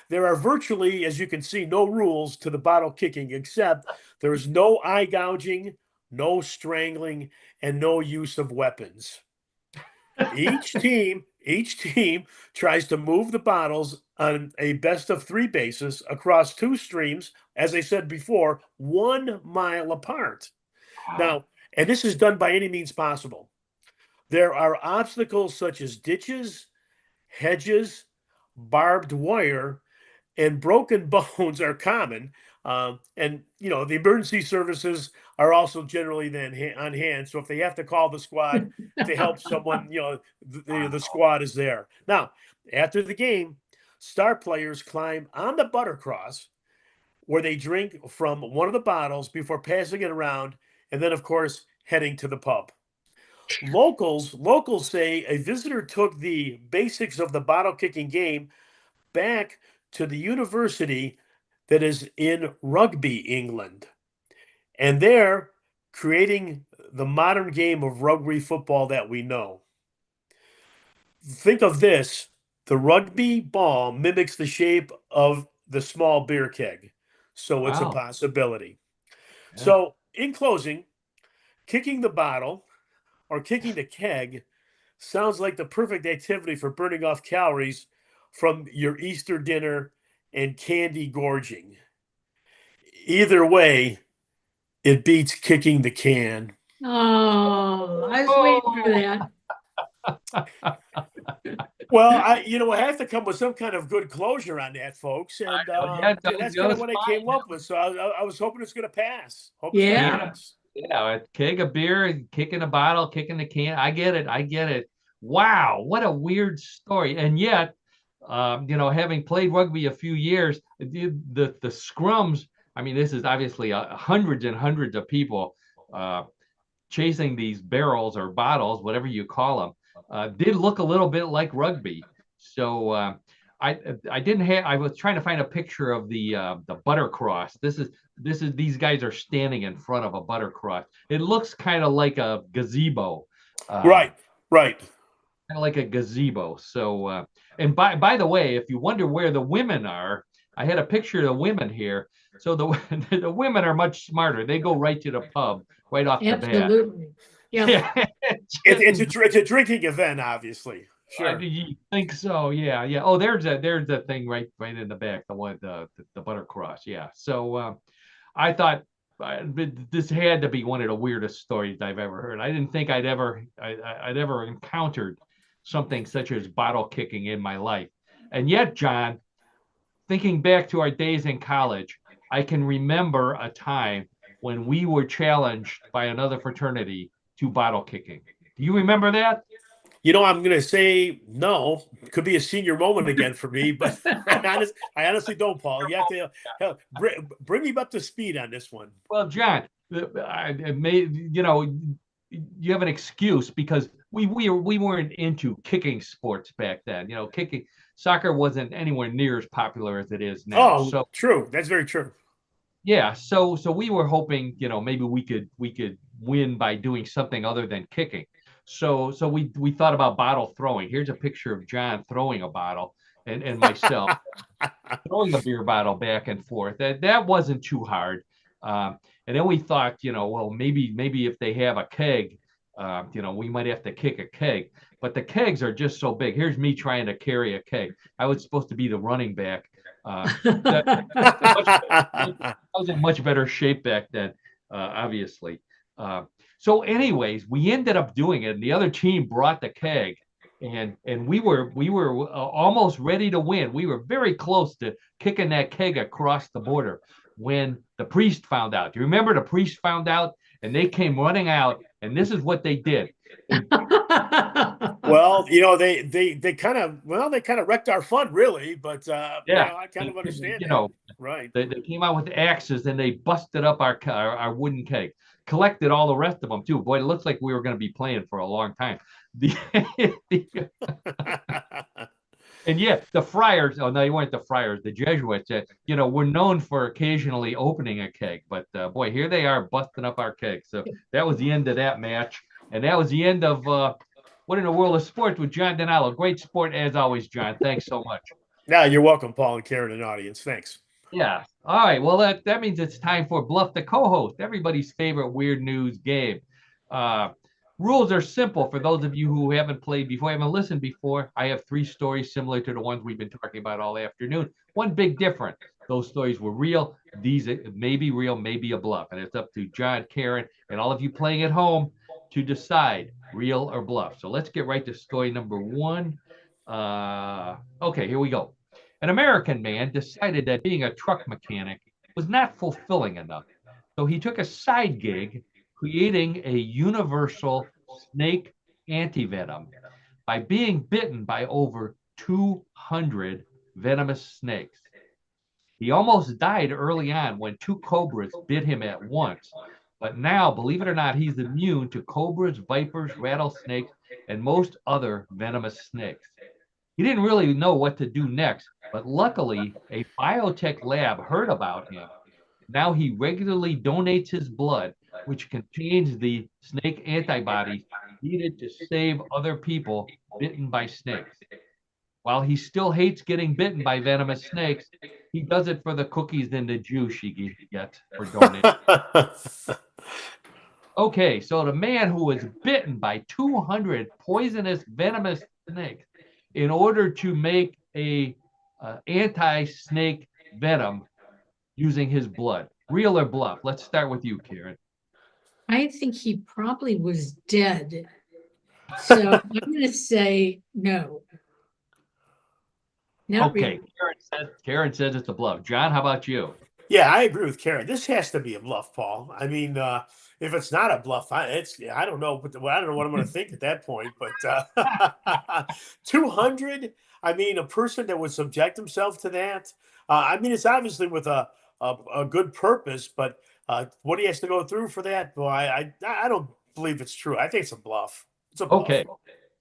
Speaker 3: there are virtually, as you can see, no rules to the bottle kicking, except there's no eye gouging, no strangling, and no use of weapons. Each team tries to move the bottles on a best of 3 basis across 2 streams, as I said before, 1 mile apart. Now, and this is done by any means possible. There are obstacles such as ditches, hedges, barbed wire, and broken bones are common. And the emergency services are also generally then on hand. So if they have to call the squad to help someone, the squad is there. Now, after the game, star players climb on the buttercross where they drink from one of the bottles before passing it around, and then, of course, heading to the pub. Locals say a visitor took the basics of the bottle kicking game back to the university that is in Rugby, England, and they're creating the modern game of rugby football that we know. Think of this: the rugby ball mimics the shape of the small beer keg, so it's a
Speaker 2: Wow.
Speaker 3: possibility.
Speaker 2: Yeah.
Speaker 3: So, in closing, kicking the bottle or kicking the keg sounds like the perfect activity for burning off calories from your Easter dinner and candy gorging. Either way, it beats kicking the can.
Speaker 1: Oh, I was waiting for that.
Speaker 3: Well, I have to come with some kind of good closure on that, folks, and
Speaker 2: Yeah,
Speaker 3: that's
Speaker 2: that
Speaker 3: kind of
Speaker 2: was
Speaker 3: what I
Speaker 2: fine.
Speaker 3: came up with. So I was hoping it's going to pass. Hope it's gonna
Speaker 1: Yeah.
Speaker 3: pass.
Speaker 2: Yeah, a keg of beer, kicking a bottle, kicking the can. I get it. I get it. Wow, what a weird story. And yet, having played rugby a few years, the scrums. I mean, this is obviously hundreds and hundreds of people chasing these barrels or bottles, whatever you call them. Did look a little bit like rugby. So I didn't have. I was trying to find a picture of the butter cross. These guys are standing in front of a butter cross. It looks kind of like a gazebo.
Speaker 3: Right, right.
Speaker 2: Kind of like a gazebo. So and by the way, if you wonder where the women are, I had a picture of the women here. So the women are much smarter. They go right to the pub right off the bat.
Speaker 1: Absolutely. Yeah.
Speaker 2: Yeah.
Speaker 3: It's a drinking event, obviously. Sure.
Speaker 2: You think so? Yeah, yeah. Oh, there's a thing right in the back, the one the butter cross. Yeah. So I thought this had to be one of the weirdest stories I've ever heard. I didn't think I'd ever encountered something such as bottle kicking in my life. And yet, John, thinking back to our days in college, I can remember a time when we were challenged by another fraternity to bottle kicking. Do you remember that?
Speaker 3: I'm going to say no. Could be a senior moment again for me, but I honestly don't, Paul. You have to bring me up to speed on this one.
Speaker 2: Well, John, I made you have an excuse because we weren't into kicking sports back then. Kicking soccer wasn't anywhere near as popular as it is now.
Speaker 3: Oh, so true. That's very true.
Speaker 2: Yeah, so we were hoping, maybe we could win by doing something other than kicking. So we thought about bottle throwing. Here's a picture of John throwing a bottle and myself throwing a beer bottle back and forth. That wasn't too hard. And then we thought, well, maybe if they have a keg, we might have to kick a keg. But the kegs are just so big. Here's me trying to carry a keg. I was supposed to be the running back. I was in much better shape back then, obviously. So anyways, we ended up doing it. And the other team brought the keg. And we were almost ready to win. We were very close to kicking that keg across the border when the priest found out. Do you remember the priest found out? And they came running out, and this is what they did.
Speaker 3: Well, they kind of wrecked our fun, really. But I kind of understand. Right?
Speaker 2: They came out with axes and they busted up our wooden keg. Collected all the rest of them too. Boy, it looks like we were going to be playing for a long time. And yeah, the friars. Oh no, you weren't the friars. The Jesuits. Were known for occasionally opening a keg, but boy, here they are busting up our keg. So that was the end of that match, and that was the end of What in the World of Sports with John Denalo. Great sport as always, John. Thanks so much.
Speaker 3: Yeah, you're welcome, Paul and Karen and audience. Thanks.
Speaker 2: Yeah. All right. Well, that means it's time for Bluff the co-host, everybody's favorite weird news game. Rules are simple for those of you who haven't played before, haven't listened before. I have 3 stories similar to the ones we've been talking about all afternoon. One big difference. Those stories were real. These may be real, maybe a bluff. And it's up to John, Karen, and all of you playing at home to decide real or bluff. So let's get right to story number 1. Okay, here we go. An American man decided that being a truck mechanic was not fulfilling enough. So he took a side gig creating a universal snake antivenom by being bitten by over 200 venomous snakes. He almost died early on when 2 cobras bit him at once. But now, believe it or not, he's immune to cobras, vipers, rattlesnakes, and most other venomous snakes. He didn't really know what to do next, but luckily, a biotech lab heard about him. Now he regularly donates his blood, which contains the snake antibodies needed to save other people bitten by snakes. While he still hates getting bitten by venomous snakes, he does it for the cookies and the juice he gets for donating. Okay, so the man who was bitten by 200 poisonous venomous snakes in order to make a anti-snake venom using his blood. Real or bluff? Let's start with you, Karen.
Speaker 1: I think he probably was dead. So I'm going to say no. Not
Speaker 2: okay,
Speaker 1: really.
Speaker 2: Karen says it's a bluff. John, how about you?
Speaker 3: Yeah, I agree with Karen. This has to be a bluff, Paul. I mean, if it's not a bluff, I don't know, but I don't know what I'm going to think at that point. But 200. I mean, a person that would subject himself to that. I mean, it's obviously with a good purpose, but what he has to go through for that, boy, I don't believe it's true. I think it's a bluff. It's a bluff.
Speaker 2: Okay.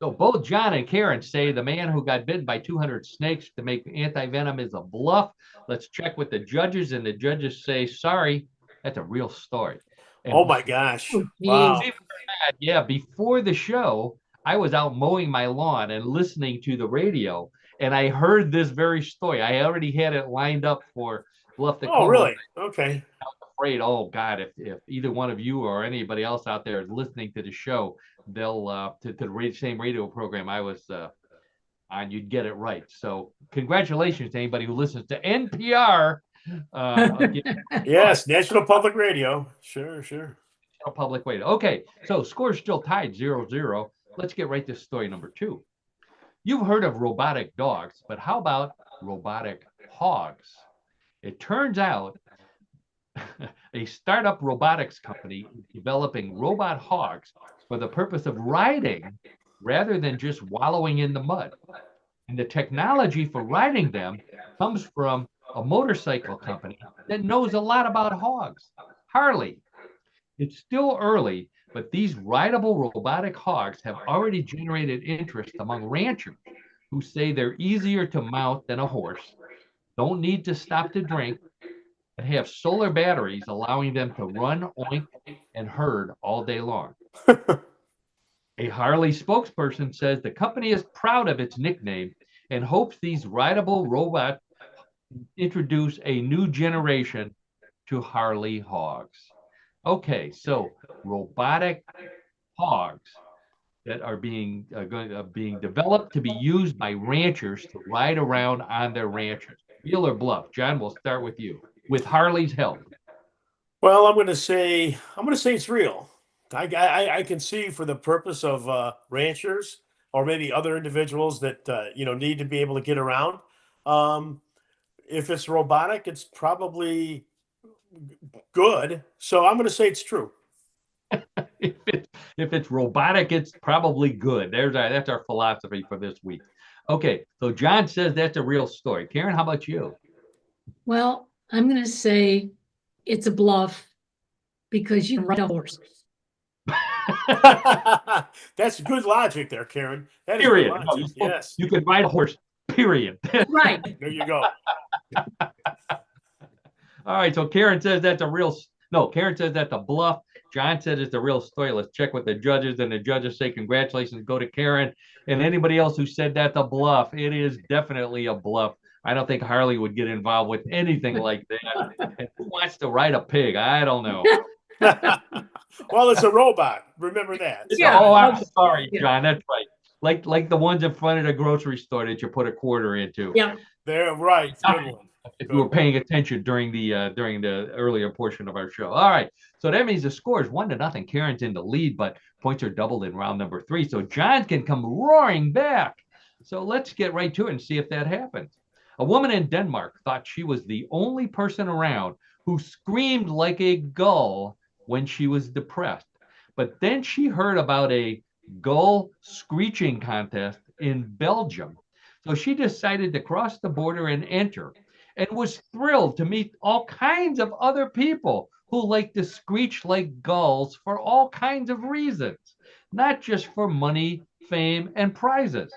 Speaker 2: So both John and Karen say the man who got bitten by 200 snakes to make anti-venom is a bluff. Let's check with the judges, and the judges say, sorry, that's a real story. And
Speaker 3: oh, my gosh. Wow.
Speaker 2: Yeah, before the show, I was out mowing my lawn and listening to the radio, and I heard this very story. I already had it lined up for Bluff the
Speaker 3: Oh,
Speaker 2: Call.
Speaker 3: really? Okay.
Speaker 2: Afraid, oh God, if either one of you or anybody else out there is listening to the show, they'll to the same radio program I was on, you'd get it right. So congratulations to anybody who listens to NPR.
Speaker 3: Yes, National Public Radio. Sure, sure.
Speaker 2: Public radio. Okay, so score's still tied 0-0. Let's get right to story number 2. You've heard of robotic dogs, but how about robotic hogs? It turns out a startup robotics company is developing robot hogs for the purpose of riding rather than just wallowing in the mud. And the technology for riding them comes from a motorcycle company that knows a lot about hogs, Harley. It's still early, but these rideable robotic hogs have already generated interest among ranchers who say they're easier to mount than a horse, don't need to stop to drink, and have solar batteries allowing them to run, oink, and herd all day long. A Harley spokesperson says the company is proud of its nickname and hopes these rideable robots introduce a new generation to Harley hogs. Okay, so robotic hogs that are being developed to be used by ranchers to ride around on their ranches. Real or bluff? John, we'll start with you. With Harley's help.
Speaker 3: Well, I'm going to say it's real. I can see for the purpose of ranchers or maybe other individuals that need to be able to get around. If it's robotic, it's probably good. So I'm going to say it's true.
Speaker 2: If it's robotic, it's probably good. That's our philosophy for this week. Okay, so John says that's a real story. Karen, how about you?
Speaker 1: Well, I'm going to say it's a bluff because you can ride a horse.
Speaker 3: That's good logic there, Karen. That is
Speaker 2: Period.
Speaker 3: good logic.
Speaker 2: No,
Speaker 3: Yes.
Speaker 2: You can ride a horse, period.
Speaker 1: Right.
Speaker 3: There you go.
Speaker 2: All right, so Karen says that's a real, no, Karen says that's a bluff. John said it's a real story. Let's check with the judges, and the judges say congratulations go to Karen. And anybody else who said that's a bluff, it is definitely a bluff. I don't think Harley would get involved with anything like that. And who wants to ride a pig? I don't know.
Speaker 3: Well, it's a robot. Remember that.
Speaker 1: Yeah.
Speaker 2: Oh, I'm sorry,
Speaker 1: Yeah.
Speaker 2: John. That's right. Like the ones in front of the grocery store that you put a quarter into.
Speaker 1: Yeah.
Speaker 3: They're right. Good one.
Speaker 2: If you were paying attention during the earlier portion of our show. All right. So that means the score is 1-0. Karen's in the lead, but points are doubled in round number 3. So John can come roaring back. So let's get right to it and see if that happens. A woman in Denmark thought she was the only person around who screamed like a gull when she was depressed. But then she heard about a gull screeching contest in Belgium. So she decided to cross the border and enter, and was thrilled to meet all kinds of other people who like to screech like gulls for all kinds of reasons, not just for money, fame, and prizes.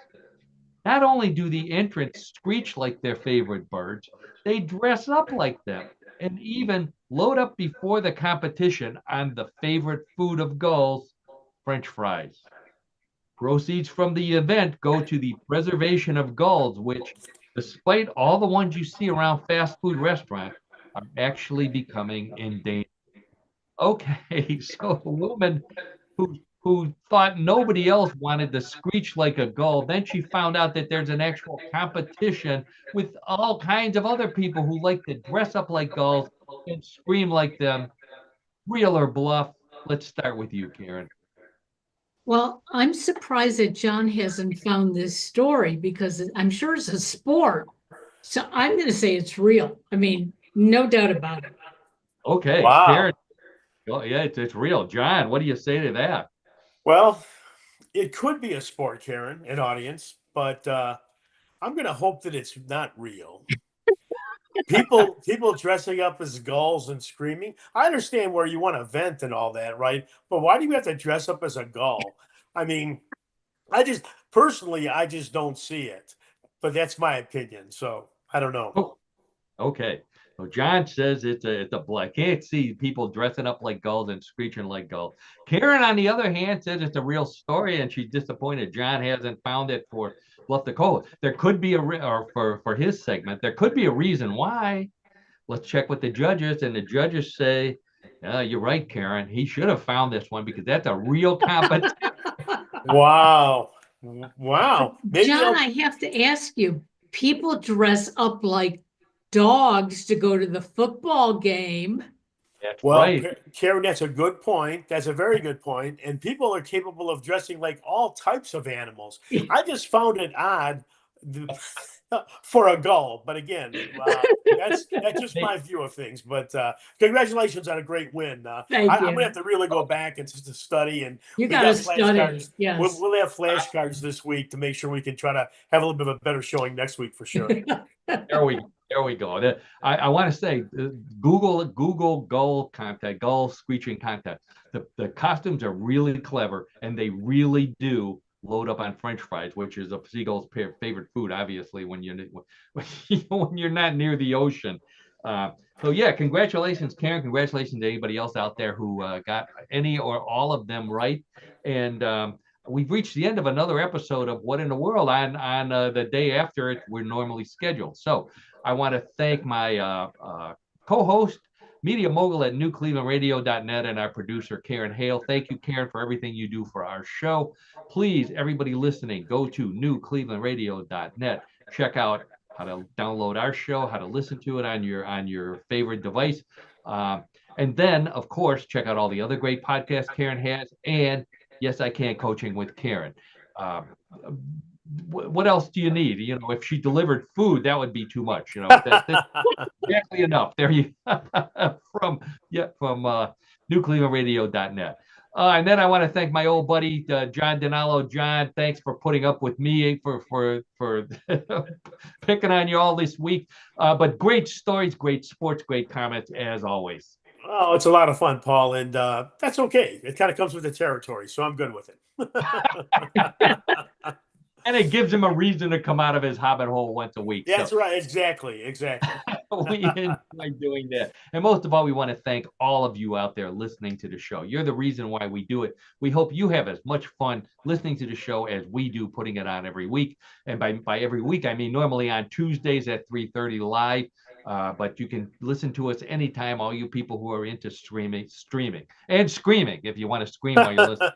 Speaker 2: Not only do the entrants screech like their favorite birds, they dress up like them and even load up before the competition on the favorite food of gulls, French fries. Proceeds from the event go to the preservation of gulls, which, despite all the ones you see around fast food restaurants, are actually becoming endangered. Okay, so a woman who thought nobody else wanted to screech like a gull, then she found out that there's an actual competition with all kinds of other people who like to dress up like gulls and scream like them. Real or bluff? Let's start with you, Karen.
Speaker 1: Well, I'm surprised that John hasn't found this story because I'm sure it's a sport. So I'm going to say it's real. I mean, no doubt about it.
Speaker 2: Okay,
Speaker 3: Wow.
Speaker 2: Karen. Oh, yeah, it's real. John, what do you say to that?
Speaker 3: Well, it could be a sport, Karen, an audience, but I'm going to hope that it's not real. People dressing up as gulls and screaming. I understand where you want to vent and all that, right? But why do you have to dress up as a gull? I mean, I just don't see it. But that's my opinion. So I don't know.
Speaker 2: Oh, okay. So John says it's a black. Can't see people dressing up like gulls and screeching like gulls. Karen, on the other hand, says it's a real story, and she's disappointed John hasn't found it for Bluff the Cove. There could be or for his segment, there could be a reason why. Let's check with the judges, and the judges say, "You're right, Karen. He should have found this one because that's a real competition."
Speaker 3: Wow. Wow. Maybe
Speaker 1: John, I have to ask you, people dress up like dogs to go to the football game.
Speaker 2: That's
Speaker 3: well,
Speaker 2: right.
Speaker 3: Karen, that's a good point. That's a very good point. And people are capable of dressing like all types of animals. I just found it odd for a gull, but again, that's just my view of things. But congratulations on a great win.
Speaker 1: Thank
Speaker 3: I'm
Speaker 1: you.
Speaker 3: gonna have to really go back and just to study, and
Speaker 1: You
Speaker 3: we
Speaker 1: got to
Speaker 3: got
Speaker 1: study.
Speaker 3: flashcards.
Speaker 1: Yes.
Speaker 3: We'll have flashcards this week to make sure we can try to have a little bit of a better showing next week for sure.
Speaker 2: There we go. I want to say, Google gull contest, gull screeching contest. The costumes are really clever, and they really do load up on French fries, which is a seagull's favorite food, obviously, when you're not near the ocean. So yeah, congratulations, Karen. Congratulations to anybody else out there who got any or all of them right. And we've reached the end of another episode of What in the World on the day after we're normally scheduled. So I want to thank my co-host, media mogul at newclevelandradio.net, and our producer, Karen Hale. Thank you, Karen, for everything you do for our show. Please, everybody listening, go to newclevelandradio.net. Check out how to download our show, how to listen to it on your favorite device. And then, of course, check out all the other great podcasts Karen has. And Yes, I Can Coaching with Karen. What else do you need? If she delivered food, that would be too much. That's exactly enough. There you from newclevelandradio.net. And then I want to thank my old buddy John Dinalo. John, thanks for putting up with me for picking on you all this week. But great stories, great sports, great comments as always.
Speaker 3: Oh, it's a lot of fun, Paul, and that's okay. It kind of comes with the territory, so I'm good with it.
Speaker 2: And it gives him a reason to come out of his hobbit hole once a week.
Speaker 3: That's right. Exactly.
Speaker 2: We enjoy doing that. And most of all, we want to thank all of you out there listening to the show. You're the reason why we do it. We hope you have as much fun listening to the show as we do putting it on every week. And by every week, I mean normally on Tuesdays at 3:30 live. But you can listen to us anytime, all you people who are into streaming and screaming if you want to scream while you're listening.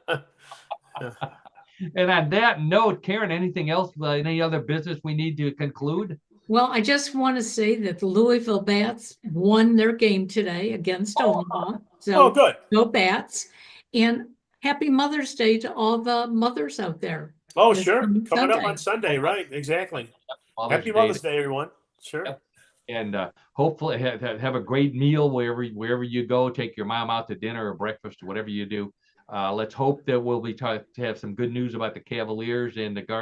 Speaker 2: And on that note, Karen, anything else, any other business we need to conclude?
Speaker 1: Well, I just want to say that the Louisville Bats won their game today against Omaha. So
Speaker 3: good.
Speaker 1: Go Bats. And happy Mother's Day to all the mothers out there.
Speaker 3: Oh, sure. Coming up on Sunday, right? Exactly. Happy Mother's Day, everyone. Sure.
Speaker 2: Yep. And hopefully have a great meal wherever you go. Take your mom out to dinner or breakfast or whatever you do. Let's hope that we'll be to have some good news about the Cavaliers and the Guardians.